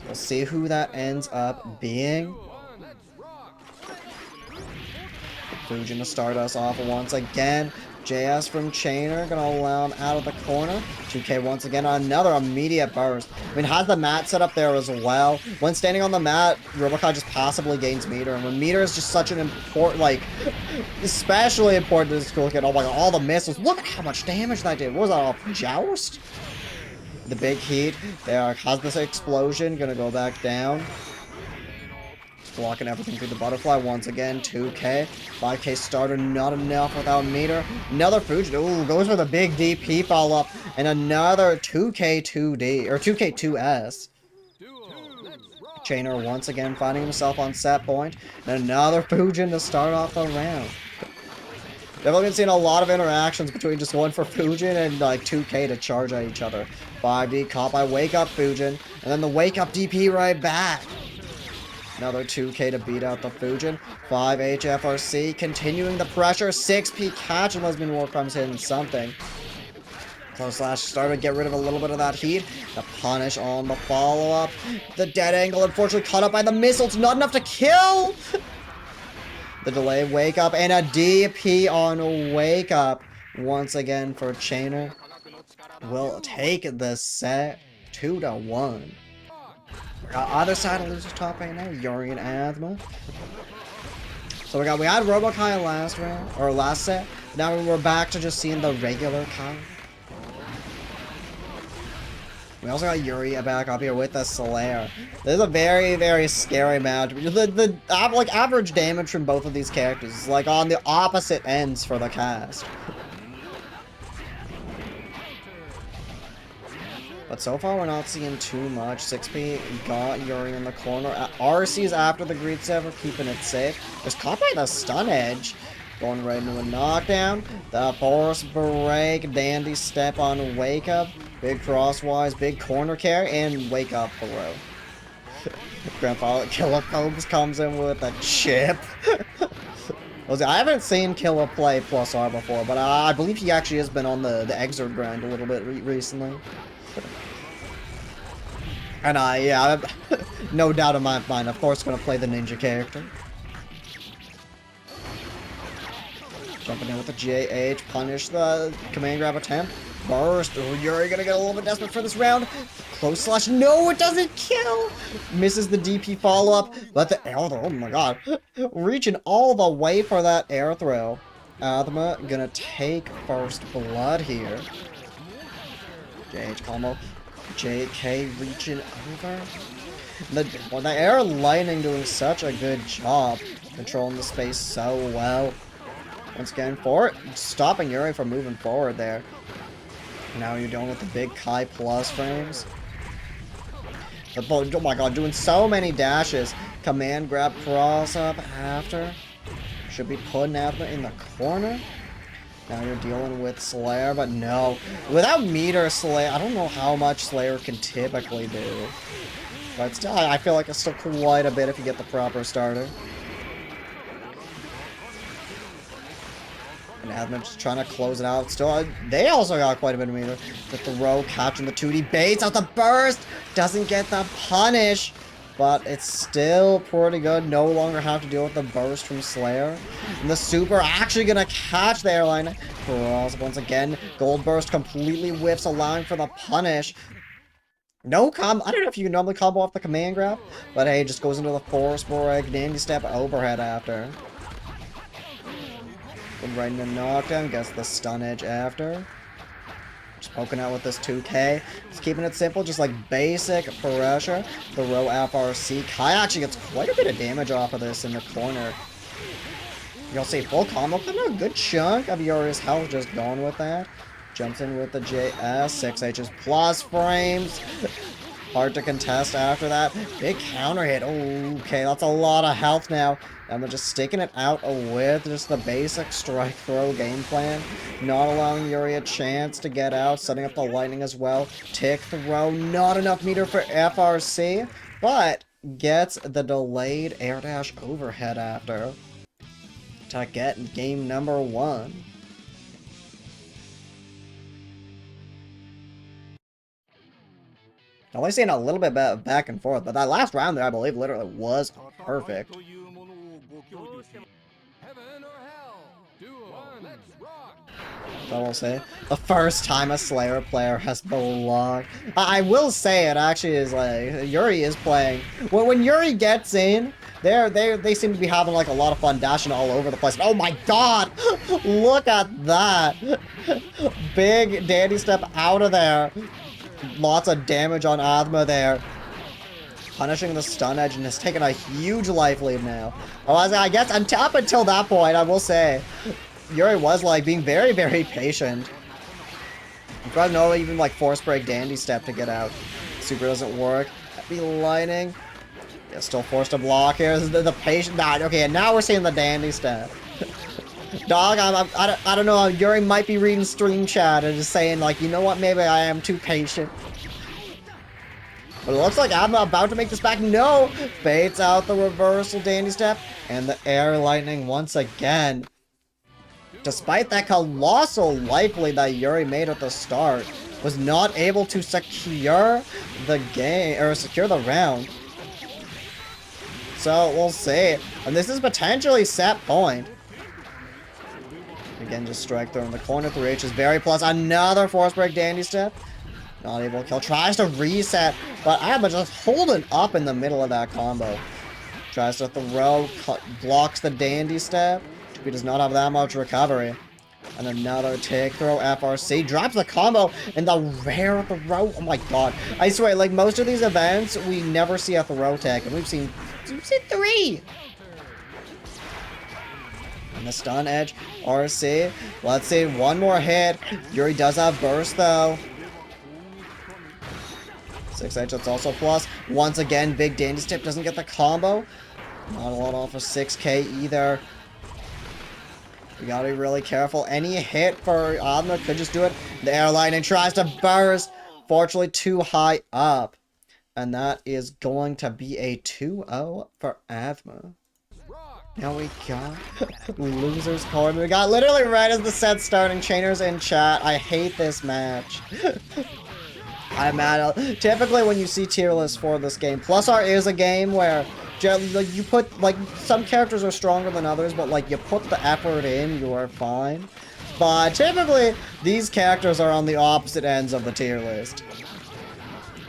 We'll see who that ends up being. Froton to start us off once again. JS from Chainer gonna allow him out of the corner. 2K once again on another immediate burst. I mean, has the mat set up there as well. When standing on the mat, Robo Ky just passively gains meter. And when meter is just such an important, like, especially important to this cool kid. Oh my god, all the missiles. Look at how much damage that did. What was that off? Joust? The big heat. There has this explosion. Gonna go back down. Blocking everything through the butterfly once again. 2K. 5K starter, not enough without meter. Another Froton. Ooh, goes for the big DP follow-up. And another 2K2D, or 2K2S. Chainer once again finding himself on set point. And another Froton to start off the round. Definitely been seeing a lot of interactions between just going for Froton and like 2K to charge at each other. 5D caught by wake up Froton. And then the wake up DP right back. Another 2K to beat out the Froton. 5H FRC continuing the pressure. 6P catch and Lesbian War Crimes hitting something. Close slash starter, get rid of a little bit of that heat. The punish on the follow-up. The dead angle unfortunately caught up by the missiles. Not enough to kill! The delay wake up and a DP on wake up. Once again for Chainer. Will take the set 2-1. Other side of losers top right now, Yurrie and Athma. So we had Robo Ky last round, or last set. Now we're back to just seeing the regular Ky. We also got Yurrie back up here with the Slayer. This is a very, very scary match. The like average damage from both of these characters is like on the opposite ends for the cast. But so far, we're not seeing too much. 6P got Yurrie in the corner. RC's after the Greed Sever, keeping it safe. Was caught by the stun edge. Going right into a knockdown. The force break. Dandy step on wake up. Big crosswise. Big corner carry. And wake up throw. Grandfather Killer Combs comes in with a chip. I haven't seen Killer play +R before, but I believe he actually has been on the Exert grind a little bit recently. And yeah, no doubt in my mind, of course, gonna play the ninja character. Jumping in with the JH, punish the command grab attempt. Burst. Oh, Yurrie gonna get a little bit desperate for this round. Close slash. No, it doesn't kill. Misses the DP follow-up. But the air throw. Oh my god. Reaching all the way for that air throw. Athma gonna take first blood here. JH combo. JK reaching over. The air lightning doing such a good job controlling the space so well. Once again, stopping Yurrie from moving forward there. Now you're dealing with the big Ky plus frames. Oh my god, doing so many dashes. Command grab cross up after. Should be putting Athma in the corner. Now you're dealing with Slayer, but no. Without meter Slayer, I don't know how much Slayer can typically do. But still, I feel like it's still quite a bit if you get the proper starter. And Athma just trying to close it out. Still, they also got quite a bit of meter. The throw, catching the 2D, baits out the burst! Doesn't get the punish! But it's still pretty good. No longer have to deal with the burst from Slayer. And the super actually gonna catch the airline. Cross once again. Gold burst completely whiffs, allowing for the punish. No I don't know if you can normally combo off the command grab, but hey, just goes into the force break, dandy step overhead after. Going right into knockdown, gets the stun edge after. Just poking out with this 2K. Just keeping it simple, just like basic pressure. The row FRC. Ky actually gets quite a bit of damage off of this in the corner. You'll see full combo, a good chunk of Yurrie's health just going with that. Jumps in with the JS, 6H's plus frames. Hard to contest after that. Big counter hit. Okay, that's a lot of health now. And we're just sticking it out with just the basic strike throw game plan. Not allowing Yurrie a chance to get out. Setting up the lightning as well. Tick throw. Not enough meter for FRC. But gets the delayed air dash overhead after. To get game number 1. Only seeing a little bit back and forth, but that last round there, I believe, literally was perfect. I will say, the first time a Slayer player has belonged. I will say it actually is like Yurrie is playing. When Yurrie gets in, they seem to be having like a lot of fun dashing all over the place. Oh my god! Look at that! Big dandy step out of there. Lots of damage on Athma there. Punishing the stun edge and has taken a huge life lead now. I guess up until that point, I will say, Yurrie was like being very, very patient. Probably no even like force break dandy step to get out. Super doesn't work. Heavy lightning. Yeah, still forced to block here. This is the patient. Nah, okay, and now we're seeing the dandy step. Dog, I don't know. Yurrie might be reading stream chat and just saying like, you know what? Maybe I am too patient. But it looks like I'm about to make this back. No! Baits out the reversal dandy step and the air lightning once again. Despite that colossal life lead that Yurrie made at the start, was not able to secure the game, or secure the round. So, we'll see. And this is potentially set point. Again, just strike throw in the corner. 3H is very plus. Another force break dandy step. Not able to kill. Tries to reset, but Abba just holding up in the middle of that combo. Tries to throw, blocks the dandy step. He does not have that much recovery. And another take throw, FRC. Drops the combo and the rare throw. Oh my god. I swear, like most of these events, we never see a throw tech. And we've seen 3. And the stun edge, RC. Let's see, one more hit. Yurrie does have burst though. 6H, that's also plus. Once again, big dandy step doesn't get the combo. Not a lot off of 6K either. We gotta be really careful. Any hit for Adma could just do it. The air lightning tries to burst. Fortunately, too high up. And that is going to be a 2-0 for Adma. Now we got losers corner. We got literally right as the set starting. Chainers in chat. I hate this match. I'm mad. Typically, when you see tier lists for this game, +R is a game where you put, like, some characters are stronger than others, but, like, you put the effort in, you are fine. But typically, these characters are on the opposite ends of the tier list.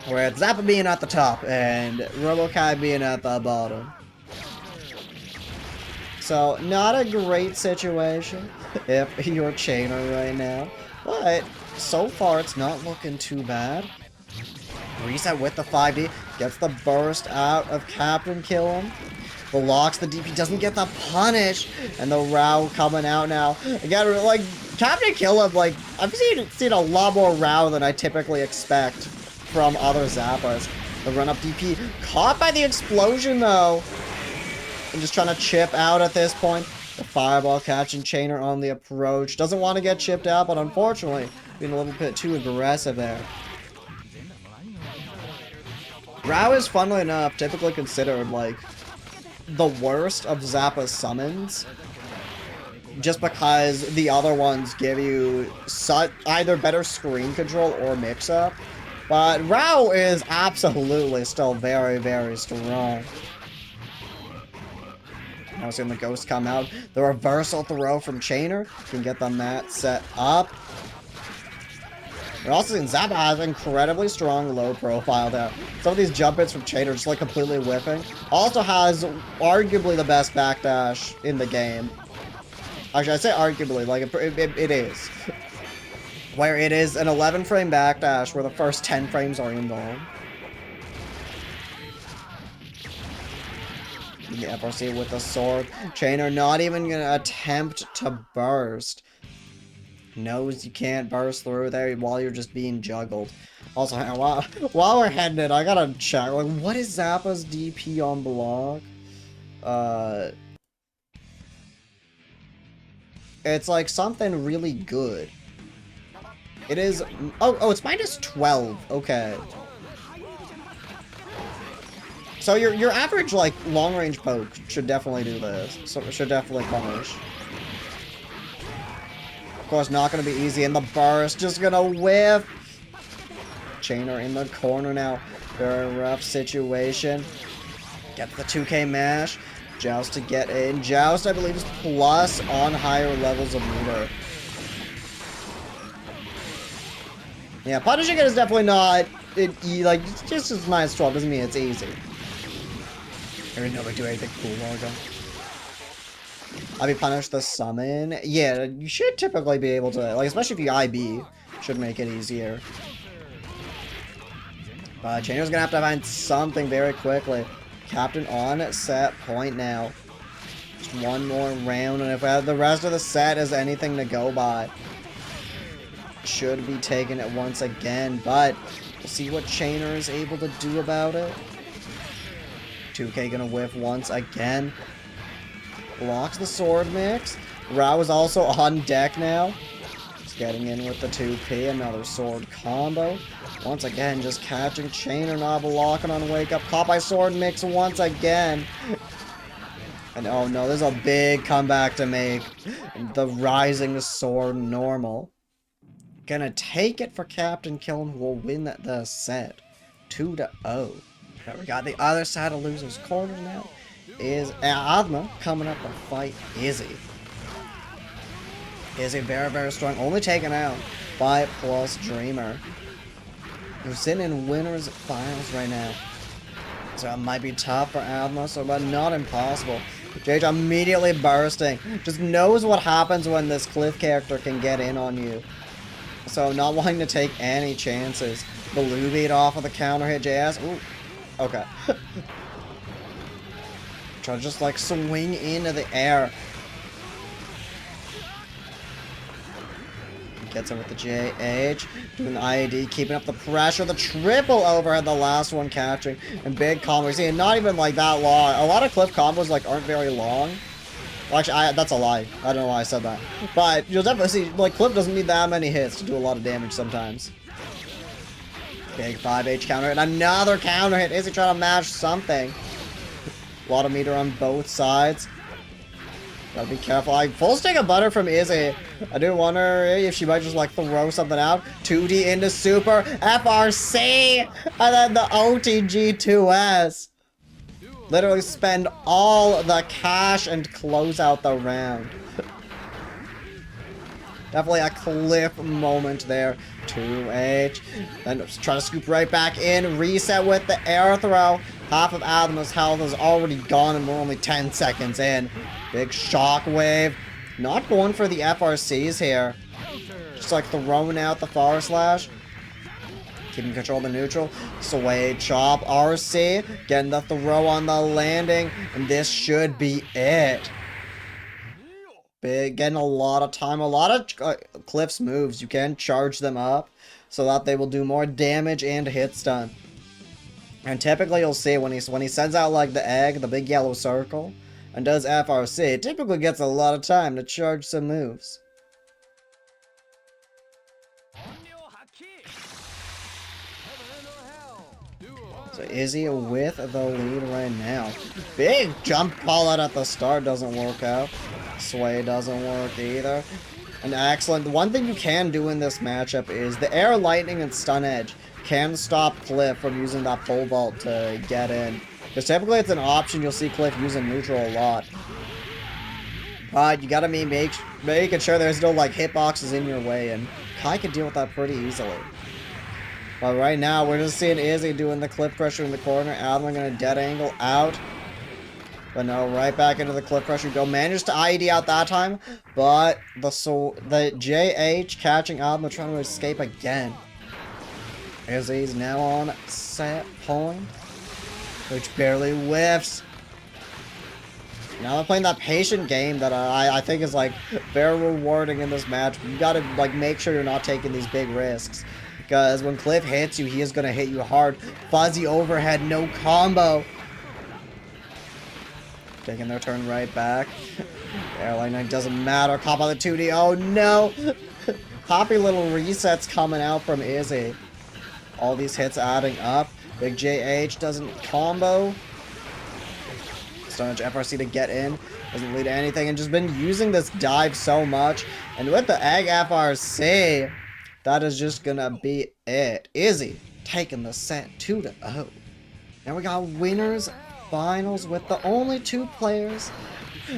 Where it's Zappa being at the top, and Robo Ky being at the bottom. So, not a great situation if you're Chainer right now. But, so far, it's not looking too bad. Reset with the 5D. Gets the burst out of kaptinkillem. Blocks the DP. Doesn't get the punish. And the Rao coming out now. Again, like, kaptinkillem, like, I've seen a lot more Rao than I typically expect from other Zappas. The run-up DP. Caught by the explosion, though. And just trying to chip out at this point. The fireball catching Chainer on the approach. Doesn't want to get chipped out, but unfortunately, being a little bit too aggressive there. Rao is, funnily enough, typically considered, like, the worst of Zappa's summons. Just because the other ones give you either better screen control or mix-up. But Rao is absolutely still very, very strong. Now seeing the ghost come out. The reversal throw from Chainer can get the mat set up. We're also seeing Zappa has incredibly strong low profile there. Some of these jump hits from Chainer just like completely whiffing. Also has arguably the best backdash in the game. Actually, I say arguably, like it is. Where it is an 11 frame backdash where the first 10 frames are involved. The FRC with the sword. Chainer not even gonna attempt to burst. Knows you can't burst through there while you're just being juggled. Also, while we're heading it, I gotta check. Like, what is Zappa's DP on block? It's like something really good. It is. Oh, it's minus 12. Okay. So your average like long range poke should definitely do this. So it should definitely punish. Of course, not going to be easy, and the burst just going to whiff. Chainer in the corner now. Very rough situation. Get the 2K mash. Joust to get in. Joust, I believe, is plus on higher levels of meter. Yeah, punishing it is definitely not... like, just as minus 12 doesn't mean it's easy. I don't know if I do anything cool while ago. I mean, punish the summon. Yeah, you should typically be able to, like, especially if you IB, should make it easier. But Chainer's gonna have to find something very quickly. Captain on set point now. Just one more round, and if the rest of the set is anything to go by, should be taking it once again. But we'll see what Chainer is able to do about it. 2K gonna whiff once again. Blocks the sword mix. Rao is also on deck now. Just getting in with the 2P. Another sword combo. Once again, just catching Chainer, not blocking on wake up. Caught by sword mix once again. And oh no, there's a big comeback to make. The rising sword normal. Gonna take it for kaptinkillem, who will win the set. 2-0. Now we got the other side of loser's corner now. Is Adma coming up to fight Izzy. Izzy very, very strong. Only taken out by plusdream3r. Who's sitting in winners finals right now. So it might be tough for Adma, but not impossible. JJ immediately bursting. Just knows what happens when this Kliff character can get in on you. So not wanting to take any chances. Blue beat off of the counter hit JS. Ooh. Okay. Try to just like swing into the air. Gets him with the JH. Doing the IAD, keeping up the pressure. The triple overhead, the last one catching. And big combos. See, not even like that long. A lot of Kliff combos like aren't very long. Well, actually, that's a lie. I don't know why I said that. But you'll definitely see, like, Kliff doesn't need that many hits to do a lot of damage sometimes. Big 5H counter hit. Another counter hit. Is he trying to mash something? A lot of meter on both sides. Gotta be careful. Like, full stick of butter from Izzy. I do wonder if she might just like throw something out. 2D into super. FRC! And then the OTG2S. Literally spend all the cash and close out the round. Definitely a Kliff moment there. 2H. Then try to scoop right back in. Reset with the air throw. Half of Adma's health is already gone and we're only 10 seconds in. Big shockwave. Not going for the FRCs here. Just like throwing out the forward slash. Keeping control of the neutral. Sway chop. RC. Getting the throw on the landing. And this should be it. Big. Getting a lot of time. A lot of Kliff's moves. You can charge them up so that they will do more damage and hit stun. And typically you'll see when he sends out like the egg, the big yellow circle, and does FRC, it typically gets a lot of time to charge some moves. So Izzy with the lead right now. Big jump call out at the start doesn't work out. Sway doesn't work either. And excellent. One thing you can do in this matchup is the air lightning and stun edge can stop Kliff from using that pole vault to get in. Because typically it's an option you'll see Kliff using neutral a lot. But you gotta be making sure there's no like hitboxes in your way, and Ky could deal with that pretty easily. But right now, we're just seeing Izzy doing the clip pressure in the corner. Adler gonna dead angle out. But no, right back into the clip pressure. Go managed to IED out that time. But the JH catching Adler trying to escape again. Izzy's now on set point, which barely whiffs. Now they're playing that patient game that I think is like very rewarding in this match. You gotta like make sure you're not taking these big risks. Because when Kliff hits you, he is gonna hit you hard. Fuzzy overhead, no combo. Taking their turn right back. Airline Knight doesn't matter. Cop on the 2D. Oh no! Poppy little resets coming out from Izzy. All these hits adding up. Big JH doesn't combo. So much FRC to get in. Doesn't lead to anything. And just been using this dive so much. And with the egg FRC, that is just gonna be it. Izzy taking the set 2-0. Now we got winners finals with the only 2 players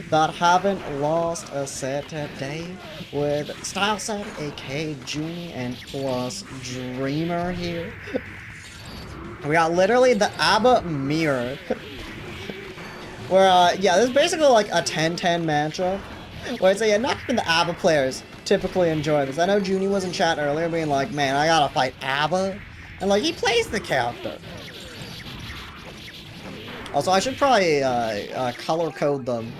that haven't lost a set today, with Style Set, aka Junie, and plusdream3r here. We got literally the ABBA mirror. Where, yeah, this is basically like a 10-10 matchup. Where I'd say, yeah, not even the ABBA players typically enjoy this. I know Junie was in chat earlier being like, man, I gotta fight ABBA. And like, he plays the character. Also, I should probably color code them.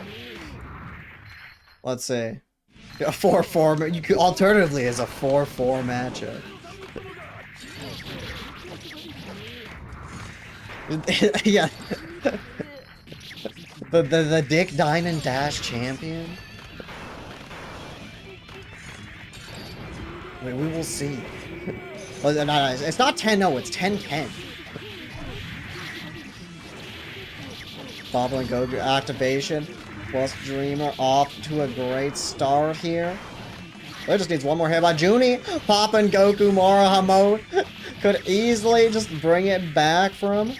Let's see. A 4-4. You could alternatively as a 4-4 matchup. Yeah. the Dick Dine and Dash champion. Wait, we will see. Well, no, it's not 10-0. It's 10-10. Bobbling Goku activation. Plusdream3r off to a great start here. It just needs one more hit by Junie. Popping Goku Moroha mode. Could easily just bring it back for him.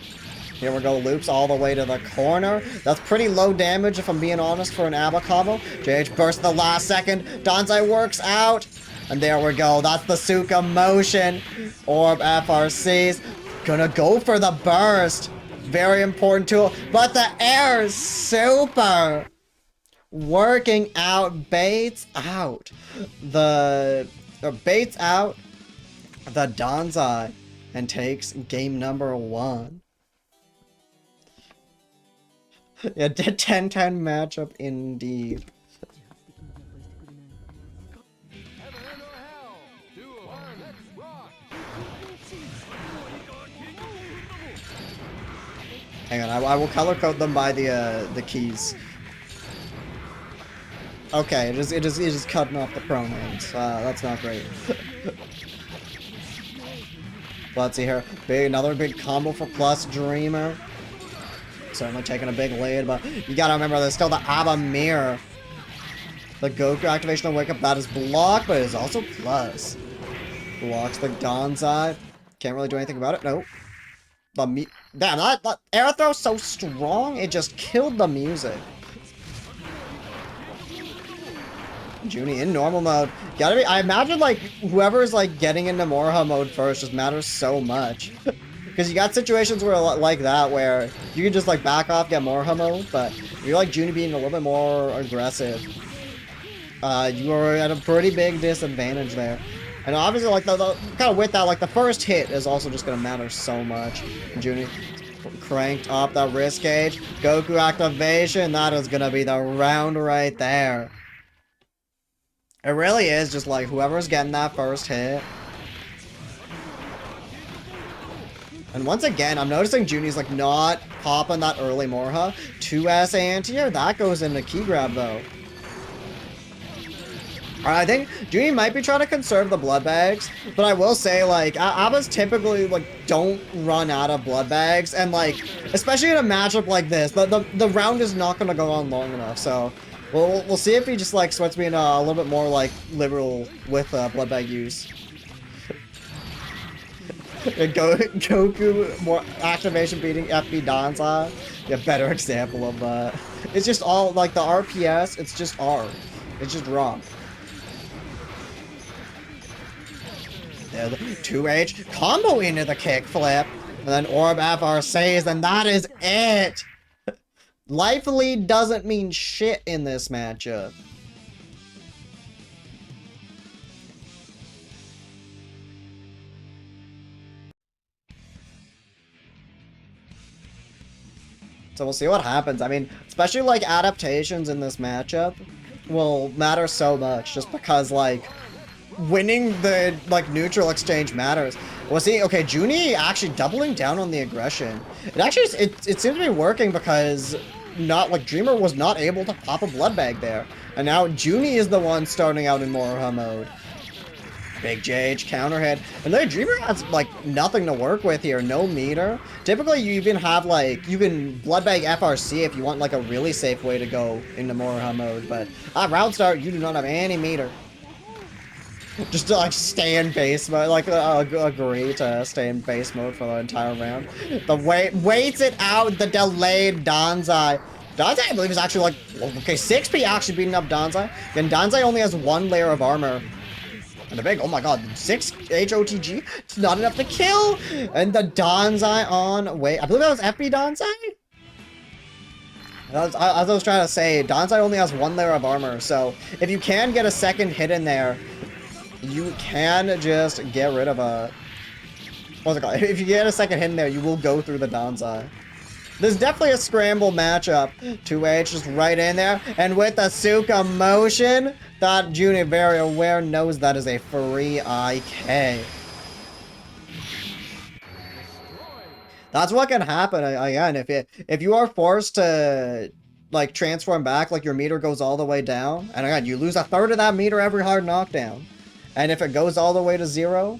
Here we go, loops all the way to the corner. That's pretty low damage if I'm being honest for an ABBA combo. JH burst the last second. Danzai works out. And there we go. That's the Suka motion. Orb FRCs. Gonna go for the burst. Very important tool. But the air is super. Working out. Baits out. Baits out the Danzai. And takes game number 1. Yeah, 10-10 matchup indeed. Hang on, I will color code them by the keys. Okay, it is cutting off the pronouns. That's not great. Let's see here. Another big combo for plusdream3r. Certainly taking a big lead, but you gotta remember there's still the ABBA mirror. The Goku activation on Wake Up, that is blocked, but it is also plus. Blocks the Danzai. Can't really do anything about it. Nope. Damn, that air throw is so strong, it just killed the music. Junie in normal mode. Gotta be, I imagine like whoever's like getting into Moroha mode first just matters so much. Because you got situations where like that where you can just like back off, get Moroha mode, but if you're like Junie being a little bit more aggressive, you are at a pretty big disadvantage there. And obviously like the kind of with that, like the first hit is also just gonna matter so much. Junie cranked up that wrist gauge. Goku activation, that is gonna be the round right there. It really is just like whoever's getting that first hit. And once again, I'm noticing Junie's like not popping that early Moroha. 2S anti-air, that goes into key grab though. I think Junie might be trying to conserve the blood bags, but I will say like ABBAs typically like don't run out of blood bags, and like especially in a matchup like this, the round is not gonna go on long enough. So we'll see if he just like starts being a little bit more like liberal with blood bag use. Goku more activation beating FB Danzai. Yeah, better example of that. It's just all like the RPS. It's just R. It's just raw. 2H combo into the kickflip. And then Orb FRCs, and that is it! Life lead doesn't mean shit in this matchup. So we'll see what happens. I mean, especially like adaptations in this matchup will matter so much just because like winning the like neutral exchange matters. We'll see. Okay, Junie actually doubling down on the aggression. It seems to be working because not like Dreamer was not able to pop a blood bag there. And now Junie is the one starting out in Moroha mode. Big JH counter hit. And then Dreamer has, like, nothing to work with here. No meter. Typically, you even have, like, you can bloodbag FRC if you want, like, a really safe way to go into Moroha mode. But, round start, you do not have any meter. Just to, like, stay in base mode. Like, agree to stay in base mode for the entire round. The waits it out, the delayed Danzai. Danzai, I believe, is actually, like, okay, 6P actually beating up Danzai. And Danzai only has 1 layer of armor. And the big, oh my god, 6 HOTG? It's not enough to kill! And the Danzai on, wait, I believe that was FB Danzai? As I was trying to say, Danzai only has 1 layer of armor, so if you can get a second hit in there, you can just get rid of a... What's it called? If you get a second hit in there, you will go through the Danzai. There's definitely a scramble matchup. 2H just right in there. And with the Suka motion, that Junie very aware knows that is a free IK. That's what can happen again if you are forced to like transform back, like your meter goes all the way down, and again you lose 1/3 of that meter every hard knockdown. And if it goes all the way to 0,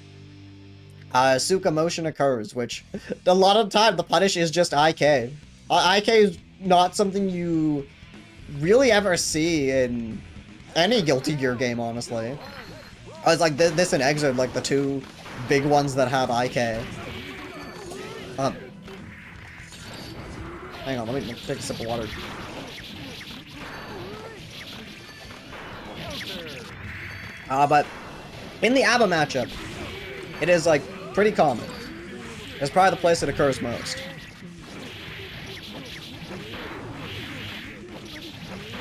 Suka motion occurs, which a lot of the time the punish is just IK. IK is not something you really ever see in any Guilty Gear game, honestly. It's like this and Exit, like the 2 big ones that have IK. Hang on, let me take a sip of water. But in the ABBA matchup, it is like pretty common. It's probably the place it occurs most.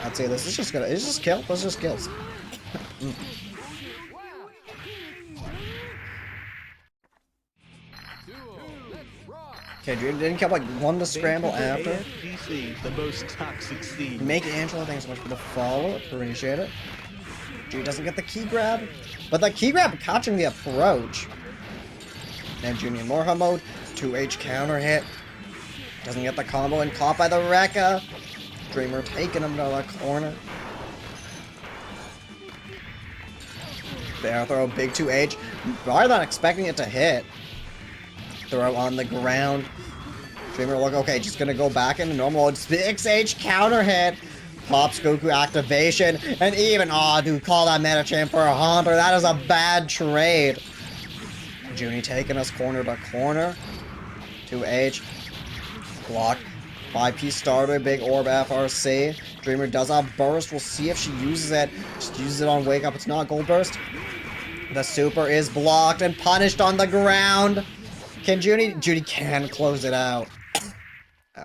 I'd say this is just gonna, it's just kill, this just kills. Okay, Dream didn't kill like 1 to scramble after. The most toxic scene. Make Angela, thanks so much for the follow, appreciate it. G doesn't get the key grab, but the key grab catching the approach. And Junior in Moroha mode, 2H counter hit. Doesn't get the combo and caught by the Rekka. Dreamer taking him to the corner. Bear throw, big 2H. Probably not expecting it to hit. Throw on the ground. Dreamer look, okay, just gonna go back into normal mode. 6H counter hit. Pops Goku activation. And even, oh, dude, call that Metachamp for a Haunter. That is a bad trade. Junie taking us corner to corner. 2H. Block. 5P starter. Big Orb FRC. Dreamer does have burst. We'll see if she uses it. Just uses it on Wake Up. It's not gold burst. The super is blocked and punished on the ground. Can Junie? Junie can close it out. Oh.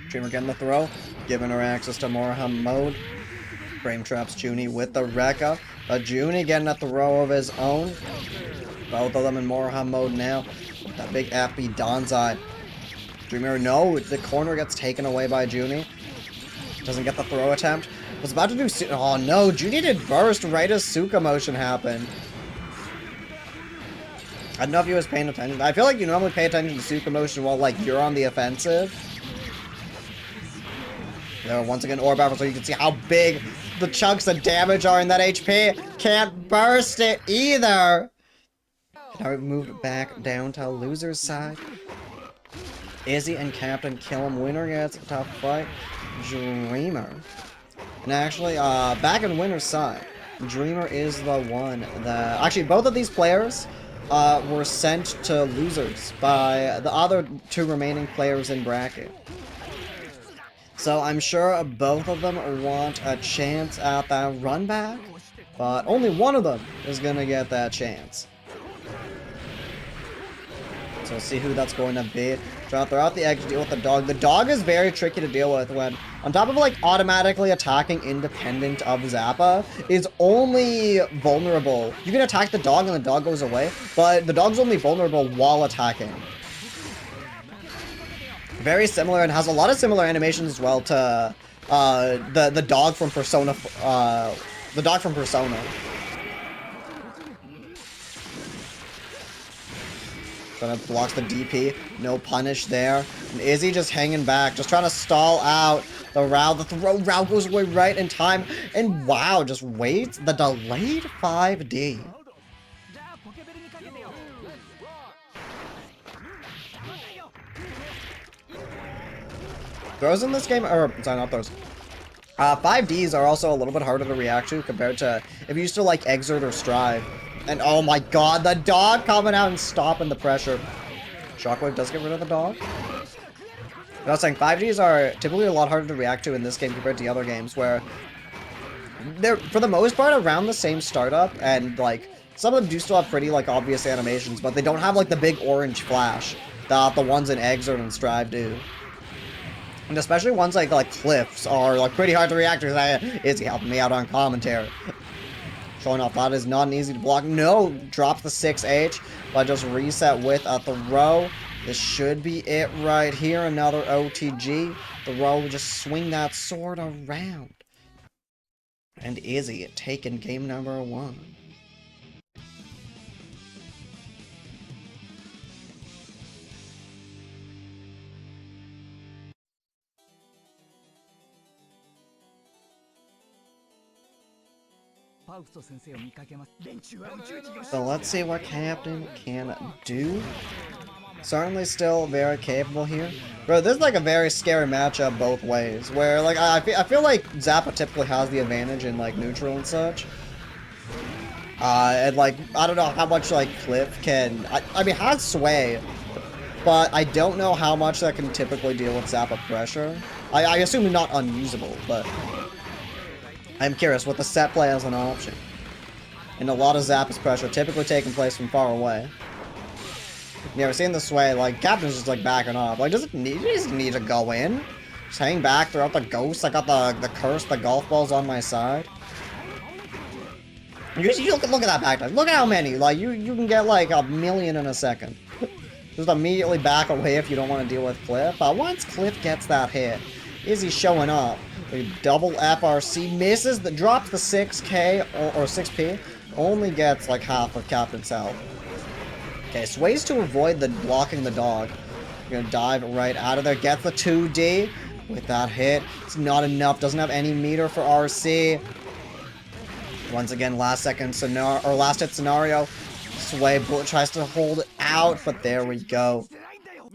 Dreamer getting the throw. Giving her access to Moroha mode. Frame traps Junie with the Rekka. But Junie getting a throw of his own. Both of them in Moroha mode now. That big FB Danzai. Dreamer, no, the corner gets taken away by Junie. Doesn't get the throw attempt. Was about to do. Oh no, Junie did burst right as Suka motion happened. I don't know if he was paying attention. I feel like you normally pay attention to Suka motion while like you're on the offensive. There, once again, Orb Apple, so you can see how big the chunks of damage are in that HP. Can't burst it either. Now we moved back down to loser's side. Izzy and kaptinkillem winner gets a tough fight. Dreamer. And actually, back in winner's side, Dreamer is the one that... Actually, both of these players were sent to losers by the other 2 remaining players in bracket. So I'm sure both of them want a chance at that run back, but only one of them is going to get that chance. So we'll see who that's going to be. Try to throw out the egg to deal with the dog. The dog is very tricky to deal with when, on top of like automatically attacking independent of Zappa, is only vulnerable. You can attack the dog and the dog goes away, but the dog's only vulnerable while attacking. Very similar and has a lot of similar animations as well to the dog from Persona. The dog from Persona. Gonna blocks the DP, no punish there. And Izzy just hanging back, just trying to stall out the Rao. The throw Rao goes away right in time, and wow, just waits the delayed 5D. Throws in this game, or sorry, not throws. 5Ds are also a little bit harder to react to compared to if you used to like Exert or Strive. And oh my god, the dog coming out and stopping the pressure. Shockwave does get rid of the dog. But I was saying 5Ds are typically a lot harder to react to in this game compared to the other games where they're, for the most part, around the same startup, and like some of them do still have pretty like obvious animations, but they don't have like the big orange flash that the ones in Exert and Strive do. And especially ones like Kliff's are like pretty hard to react to. Is he helping me out on commentary? Showing off that is not an easy to block. No, drops the 6H, but just reset with a throw. This should be it right here. Another OTG. The Row will just swing that sword around. And Izzy taking game number 1. So let's see what Captain can do. Certainly still very capable here. Bro, this is like a very scary matchup both ways. Where like I feel like Zappa typically has the advantage in like neutral and such. And like I don't know how much like Kliff can I mean has sway, but I don't know how much that can typically deal with Zappa pressure. I assume not unusable, but I'm curious with the set play as an option. And a lot of Zappa's pressure typically taking place from far away. You ever seen the sway, like, Captain's just, like, backing off. Like, doesn't need to go in. Just hang back throughout the ghost. I got the curse, the golf balls on my side. You look at that back dive. Look at how many. Like, you can get, like, 1,000,000 in a second. Just immediately back away if you don't want to deal with Kliff. But once Kliff gets that hit, Izzy showing up. The double FRC misses, drops the 6K or 6P, only gets like half of Captain's health. Okay, so ways to avoid the blocking the dog. You're gonna dive right out of there, gets the 2D with that hit. It's not enough, doesn't have any meter for RC. Once again, last hit scenario. Sway tries to hold it out, but there we go.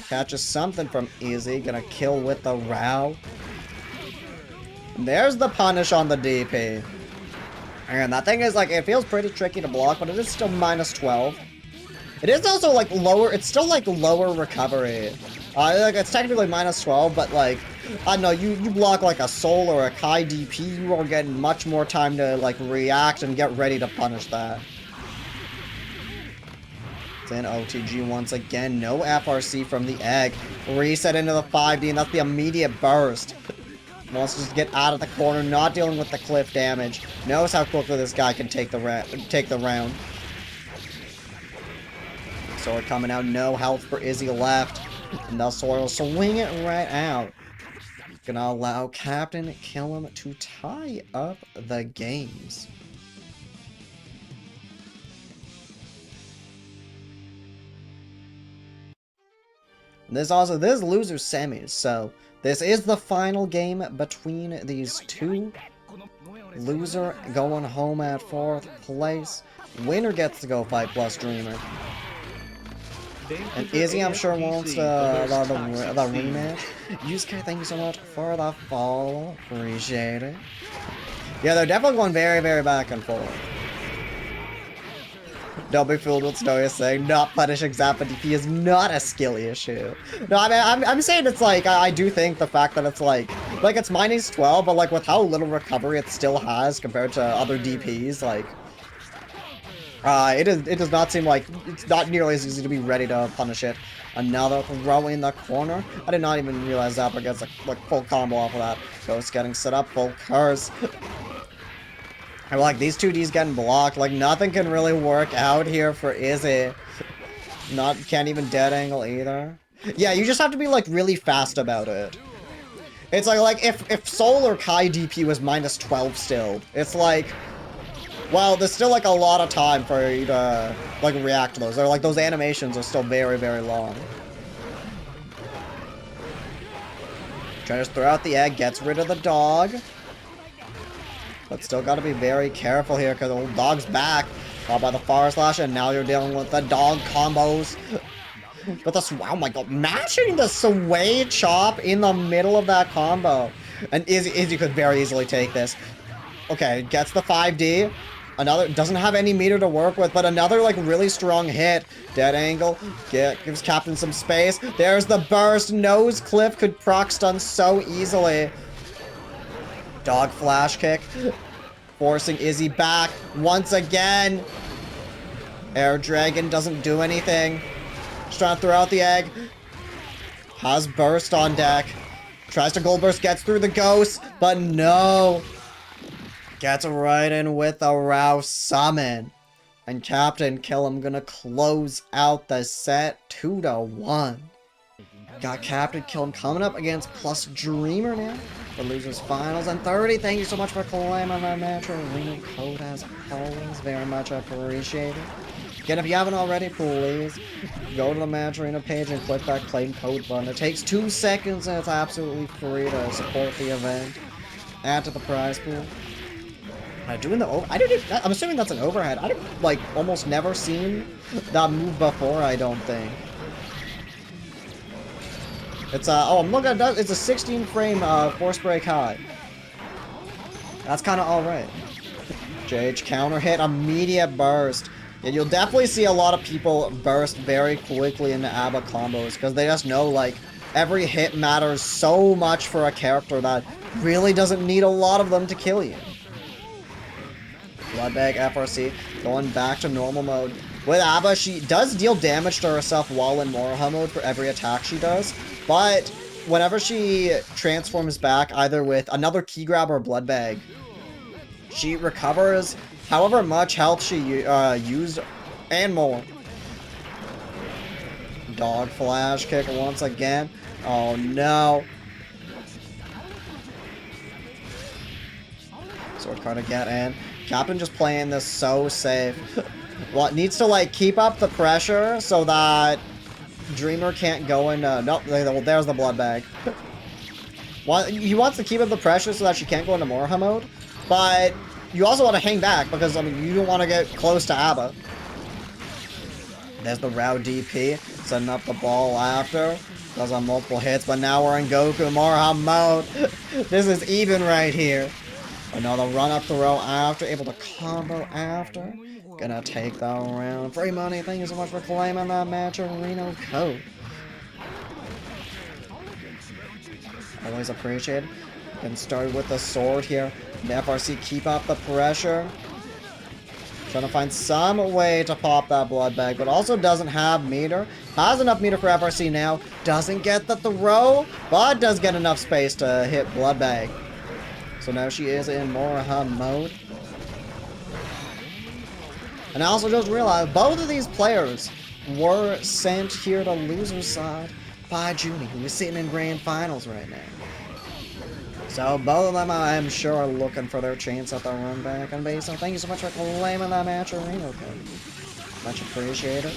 Catches something from Izzy, gonna kill with the Row. There's the punish on the DP. And that thing is like, it feels pretty tricky to block, but it is still minus 12. It is also like lower, it's still like lower recovery. Like it's technically minus 12, but like, I don't know, you block like a Soul or a Kai DP, you are getting much more time to like react and get ready to punish that. Then OTG once again, no FRC from the egg. Reset into the 5D, and that's the immediate burst. Wants to just get out of the corner, not dealing with the Kliff damage. Knows how quickly this guy can take the round. Sword coming out, no health for Izzy left. And the sword will swing it right out. Gonna allow kaptinkillem to tie up the games. And this is loser semis, so this is the final game between these two. Loser going home at 4th place. Winner gets to go fight plusdream3r. And Izzy, I'm sure, wants the rematch. Yusuke, thank you so much for the follow. Appreciate it. Yeah, they're definitely going very, very back and forth. Don't be fooled with Snow is saying not punishing Zappa DP is not a skill issue. No, I mean, I'm saying it's like, I do think the fact that it's like, Like, it's minus 12, but like with how little recovery it still has compared to other DPs, like, it does not seem like it's not nearly as easy to be ready to punish it. Another throw in the corner. I did not even realize Zappa gets like full combo off of that. Ghost getting set up, full curse. I'm like, these 2Ds getting blocked. Like, nothing can really work out here for Izzy. Can't even dead angle either. Yeah, you just have to be like really fast about it. It's like if Soul or Kai DP was minus 12 still, it's like, well, there's still like a lot of time for you to like react to those. Or like those animations are still very, very long. Tries to throw out the egg, gets rid of the dog. But still gotta be very careful here because the old dog's back. Caught by the Fire Slash, and now you're dealing with the dog combos. But the, oh my god, matching the Sway Chop in the middle of that combo. And Izzy could very easily take this. Okay, gets the 5D. Another, doesn't have any meter to work with, but another, like, really strong hit. Dead angle. Gives Captain some space. There's the burst. Knows Kliff could proc stun so easily. Dog flash kick. Forcing Izzy back once again. Air Dragon doesn't do anything. Just trying to throw out the egg. Has burst on deck. Tries to gold burst, gets through the ghost, but no. Gets right in with a Rouse summon. And kaptinkillem gonna close out the set 2-1. Got kaptinkillem coming up against plusdream3r now. The losers finals and 30. Thank you so much for claiming that match. Arena code as always. Very much appreciated. Again, if you haven't already, please go to the Match Arena page and click that claim code button. It takes 2 seconds and it's absolutely free to support the event. Add to the prize pool. Doing the I'm assuming that's an overhead. I've like almost never seen that move before. I don't think. It's oh, I'm looking at that. It's a 16 frame force break high. That's kind of all right. JH counter hit, immediate burst. And you'll definitely see a lot of people burst very quickly into ABBA combos because they just know like every hit matters so much for a character that really doesn't need a lot of them to kill you. Bloodbag FRC going back to normal mode. With ABBA, she does deal damage to herself while in Moraha mode for every attack she does, but whenever she transforms back either with another key grab or blood bag, she recovers however much health she used and more. Dog flash kick once again. Oh no. Sword card to get in. Captain just playing this so safe. Well, it needs to like keep up the pressure so that Dreamer can't go into. Nope, there's the blood bag. Well, he wants to keep up the pressure so that she can't go into Moraha mode, but you also want to hang back because I mean you don't want to get close to ABBA. There's the Rao DP setting up the ball after. Does on multiple hits, but now we're in Goku Moraha mode. This is even right here. Another run up throw after, able to combo after. Gonna take that round. Free money, thank you so much for claiming that match arena code. Always appreciated. Getting started with the sword here. The FRC keep up the pressure. Trying to find some way to pop that blood bag, but also doesn't have meter. Has enough meter for FRC now. Doesn't get the throw, but does get enough space to hit blood bag. So now she is in Moraha mode. And I also just realized both of these players were sent here to loser's side by Junie, who is sitting in grand finals right now. So both of them, I'm sure, are looking for their chance at the run back and base. So thank you so much for claiming that match arena code. Much appreciated.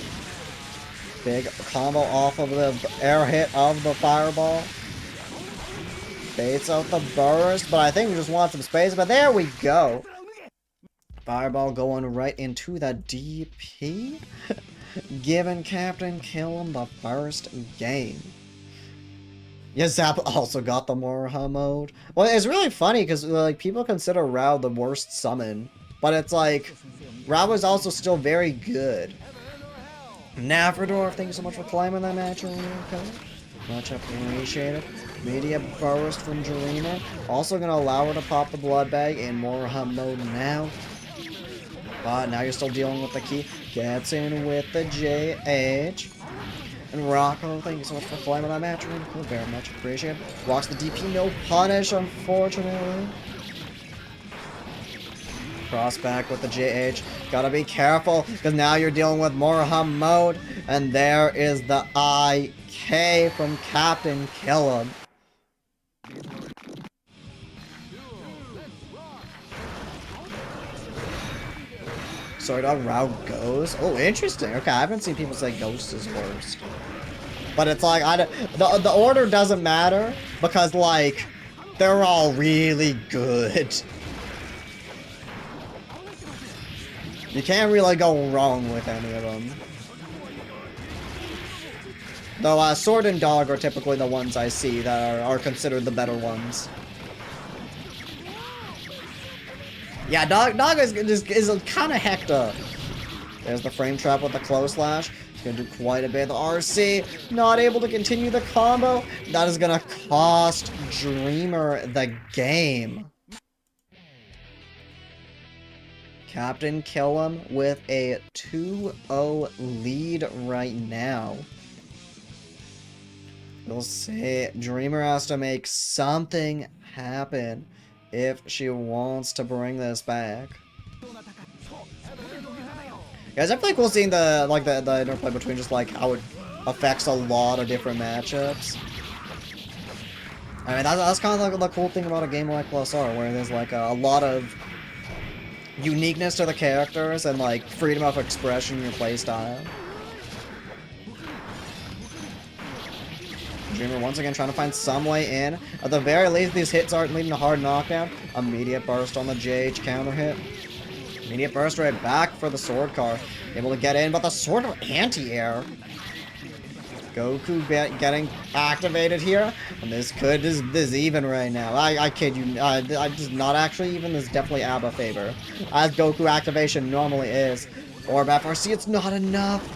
Big combo off of the air hit of the fireball. Baits out the burst, but I think we just want some space. But there we go. Fireball going right into the DP. Giving kaptinkillem the first game. Yeah, Zappa also got the Moraha mode. Well, it's really funny because like people consider Rao the worst summon, but it's like Rao is also still very good. Nafrador, thank you so much for climbing that match. Much appreciated. Media burst from Dreamer. Also gonna allow her to pop the blood bag in more hunt mode now. But now you're still dealing with the key. Gets in with the JH. And Rocco, thank you so much for climbing that match. Really cool, very much appreciated. Rocks the DP, no punish, unfortunately. Cross back with the JH. Gotta be careful, because now you're dealing with more hum mode. And there is the IK from kaptinkillem. Sort of route goes. Oh, interesting. Okay, I haven't seen people say Ghost is worst. But it's like, the order doesn't matter, because, like, they're all really good. You can't really go wrong with any of them. Though, Sword and Dog are typically the ones I see that are considered the better ones. Yeah, Dog is kind of hecked up. There's the frame trap with the close slash. It's going to do quite a bit. The RC, not able to continue the combo. That is going to cost Dreamer the game. kaptinkillem with a 2-0 lead right now. We'll see. Dreamer has to make something happen if she wants to bring this back. Guys, I feel like we'll see the interplay between just like how it affects a lot of different matchups. I mean, that's kind of like the cool thing about a game like +R, where there's like a lot of uniqueness to the characters and like freedom of expression in your playstyle. Dreamer once again trying to find some way in. At the very least, these hits aren't leading to hard knockdown. Immediate burst on the JH counter hit. Immediate burst right back for the sword car. Able to get in, but the sword of anti-air. Goku getting activated here. And this is even right now. I kid you. Just not actually even. This is definitely ABBA favor. As Goku activation normally is. Orb FRC, it's not enough.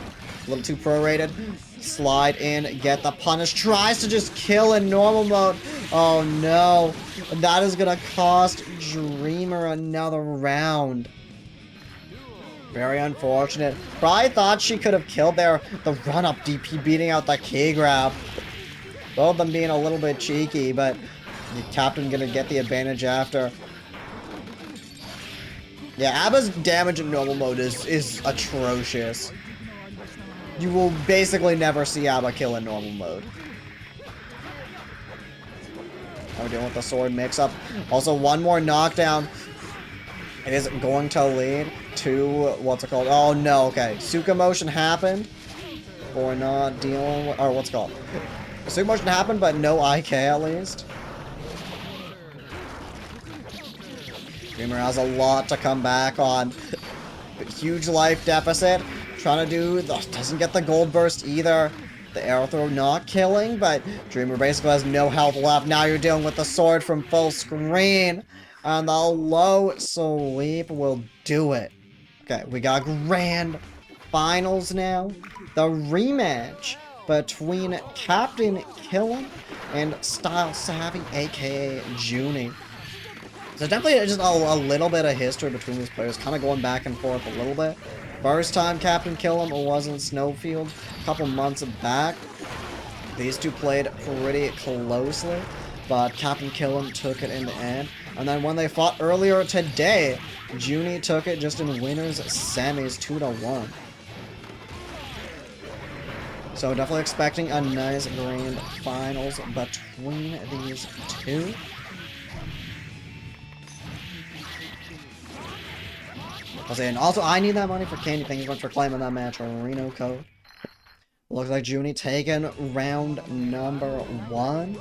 A little too prorated. Slide in, get the punish. Tries to just kill in normal mode. Oh no. That is gonna cost Dreamer another round. Very unfortunate. Probably thought she could have killed there. The run-up DP beating out the key grab. Both of them being a little bit cheeky, but the captain gonna get the advantage after. Yeah, ABBA's damage in normal mode is atrocious. You will basically never see ABBA kill in normal mode. Now we're dealing with the sword mix-up. Also, one more knockdown. It is going to lead to, what's it called? Oh, no, okay. Suka motion happened. Or not dealing with, or what's it called? Suka motion happened, but no IK at least. Dreamer has a lot to come back on. Huge life deficit. Trying to do, doesn't get the gold burst either. The arrow throw not killing, but Dreamer basically has no health left. Now you're dealing with the sword from full screen. And the low sweep will do it. Okay, we got grand finals now. The rematch between kaptinkillem and Style Savvy, aka Yurrie. So definitely just a little bit of history between these players, kind of going back and forth a little bit. First time kaptinkillem was in SnowField a couple months back. These two played pretty closely, but kaptinkillem took it in the end. And then when they fought earlier today, Yurrie took it just in winners semis 2-1. So definitely expecting a nice grand finals between these two. And also, I need that money for candy. Thank you so much for claiming that match on Reno code. Looks like Yurrie taking round number 1.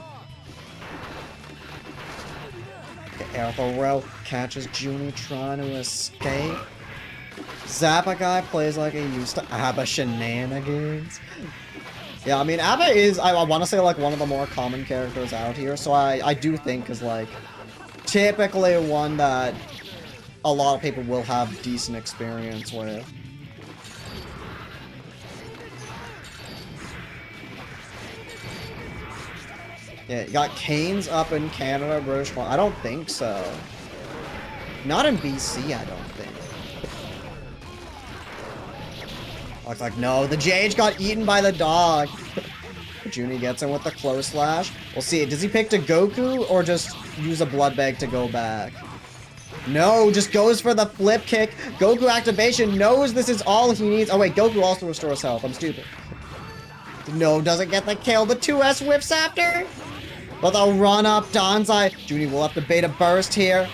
The air throw catches Yurrie trying to escape. Zappa guy plays like he used to. ABBA shenanigans. Yeah, I mean, ABBA is, I want to say, like, one of the more common characters out here. So I do think is, like, typically one that a lot of people will have decent experience with. Yeah, you got Canes up in Canada, British Columbia. I don't think so. Not in BC, I don't think. Looks like no, the JH got eaten by the dog. Junie gets in with the close slash. We'll see. Does he pick to Goku or just use a blood bag to go back? No, just goes for the flip kick. Goku activation, knows this is all he needs. Oh wait, Goku also restores health. I'm stupid. No, doesn't get the kill. The 2S whips after. But they'll run up Danzai. Junie will have to bait a burst here.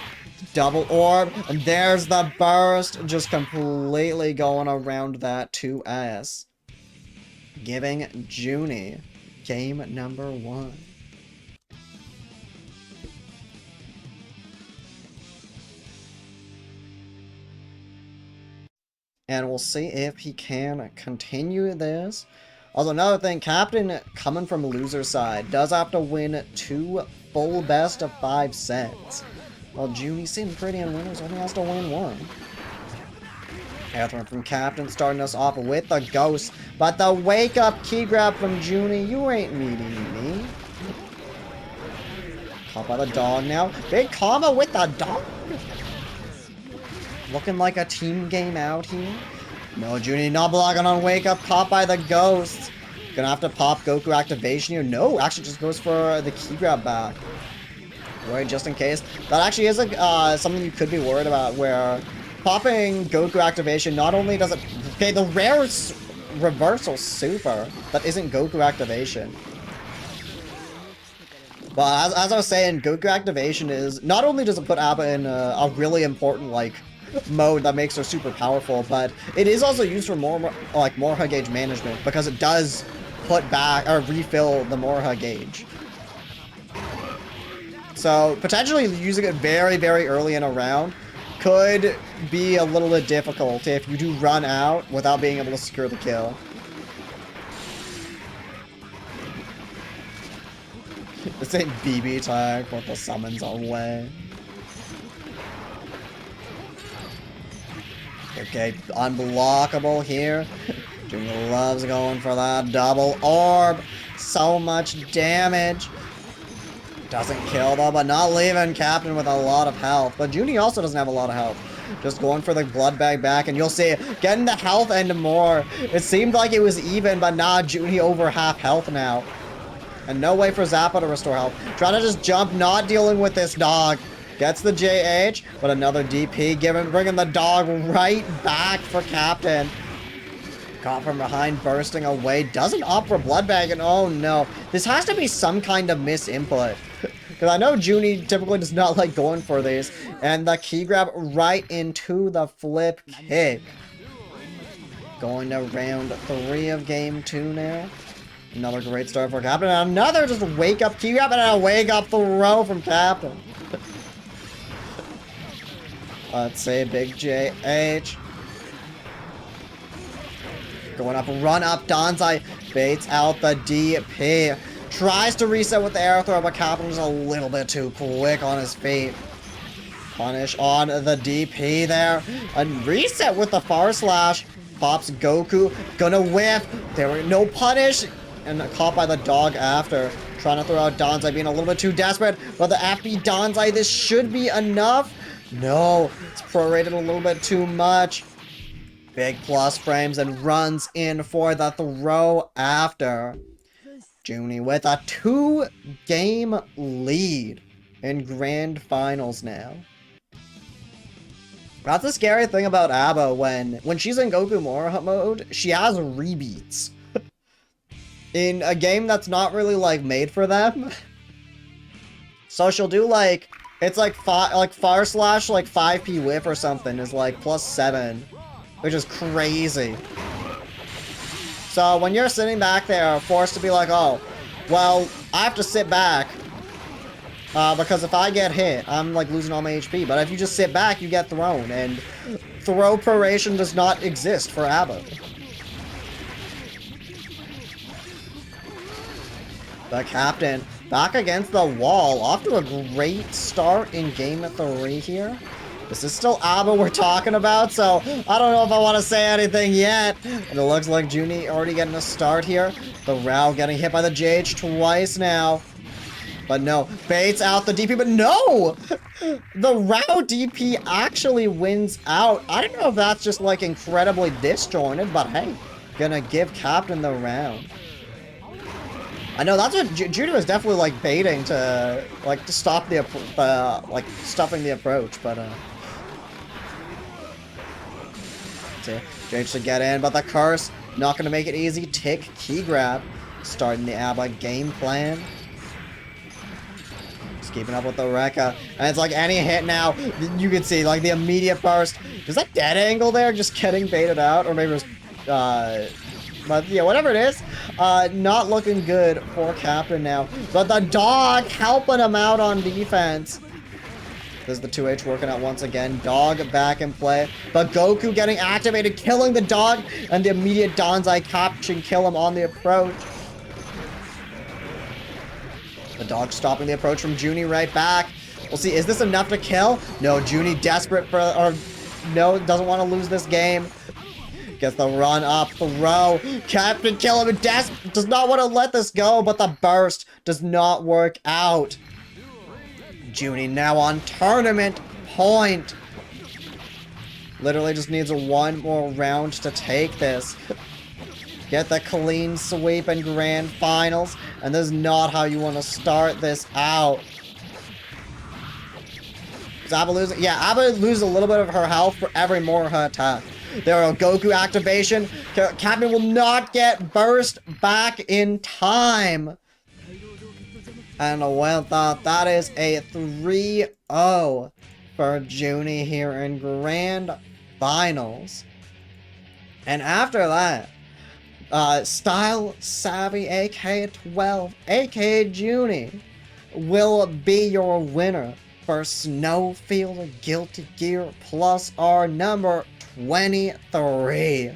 Double orb. And there's the burst. Just completely going around that 2S. Giving Junie game number 1. And we'll see if he can continue this. Also, another thing, Captain, coming from loser side, does have to win 2 full best of 5 sets. While Junie seemed pretty in winners, only has to win 1. Catherine from Captain starting us off with the ghost. But the wake up key grab from Junie, you ain't meeting me. Caught by the dog now. Big combo with the dog. Looking like a team game out here. No, Junie not blocking on wake up. Caught by the ghost. Gonna have to pop Goku activation here. No, actually just goes for the key grab back. Worried just in case. That actually is something you could be worried about, where popping Goku activation not only does it... Okay, the rare reversal super, that isn't Goku activation. But as I was saying, Goku activation is... Not only does it put Appa in a really important, like, mode that makes her super powerful, but it is also used for more Morha gauge management, because it does put back, or refill the Morha gauge. So, potentially using it very, very early in a round could be a little bit difficult if you do run out without being able to secure the kill. This ain't BB tag, but the summons away. Okay, unblockable here. Junie loves going for that double orb. So much damage. Doesn't kill though, but not leaving Captain with a lot of health. But Junie also doesn't have a lot of health. Just going for the blood bag back, and you'll see getting the health and more. It seemed like it was even, but nah, Junie over half health now. And no way for Zappa to restore health. Trying to just jump, not dealing with this dog. Gets the JH, but another DP bringing the dog right back for Captain. Caught from behind, bursting away. Doesn't opt for blood bag, and oh no. This has to be some kind of misinput. Because I know Junie typically does not like going for these. And the key grab right into the flip kick. Going to round 3 of game 2 now. Another great start for Captain. And another just wake up key grab and a wake up throw from Captain. Let's say big JH. Going up, run up, Danzai baits out the DP. Tries to reset with the air throw, but Captain's a little bit too quick on his feet. Punish on the DP there. A reset with the far slash. Pops Goku. Gonna whiff. There were no punish. And caught by the dog after. Trying to throw out Danzai, being a little bit too desperate. But the FB Danzai, this should be enough. No, it's prorated a little bit too much. Big plus frames and runs in for the throw after. Junie with a 2-game lead in grand finals now. That's the scary thing about Abba. When she's in Goku Morha mode, she has rebeats. In a game that's not really, like, made for them. So she'll do, like... It's like far slash, like 5p whiff or something is like +7, which is crazy. So when you're sitting back there, forced to be like, oh, well, I have to sit back because if I get hit, I'm like losing all my HP. But if you just sit back, you get thrown, and throw proration does not exist for Abba. The Captain back against the wall. Off to a great start in game 3 here. This is still Abba we're talking about, so I don't know if I want to say anything yet. And it looks like Junie already getting a start here. The Rao getting hit by the JH twice now. But no, baits out the DP, but no! The Rao DP actually wins out. I don't know if that's just like incredibly disjointed, but hey, gonna give Captain the round. I know that's what Judy was definitely like baiting to stop the like stuffing the approach, but Jade should get in, but the curse not gonna make it easy. Tick key grab, starting the ABBA game plan. Just keeping up with the Rekka, and it's like any hit now. You can see like the immediate burst. Is that dead angle there just getting baited out, or maybe it was but yeah, whatever it is, not looking good for Captain now. But the dog helping him out on defense. There's the 2H working out once again. Dog back in play. But Goku getting activated, killing the dog, and the immediate Danzai kaptinkillem on the approach. The dog stopping the approach from Junie right back. We'll see, is this enough to kill? No, Junie desperate for, or no, doesn't want to lose this game. Gets the run up, throw. kaptinkillem does not want to let this go, but the burst does not work out. Junie now on tournament point. Literally just needs one more round to take this. Get the clean sweep in grand finals, and this is not how you want to start this out. Is Abba losing? Yeah, Abba loses a little bit of her health for every more her attack. There we go, Goku activation. Captain will not get burst back in time. And well thought, that is a 3-0 for Junie here in grand finals. And after that, Style Savvy AK12, aka Junie, will be your winner for SnowField Guilty Gear +R number 23.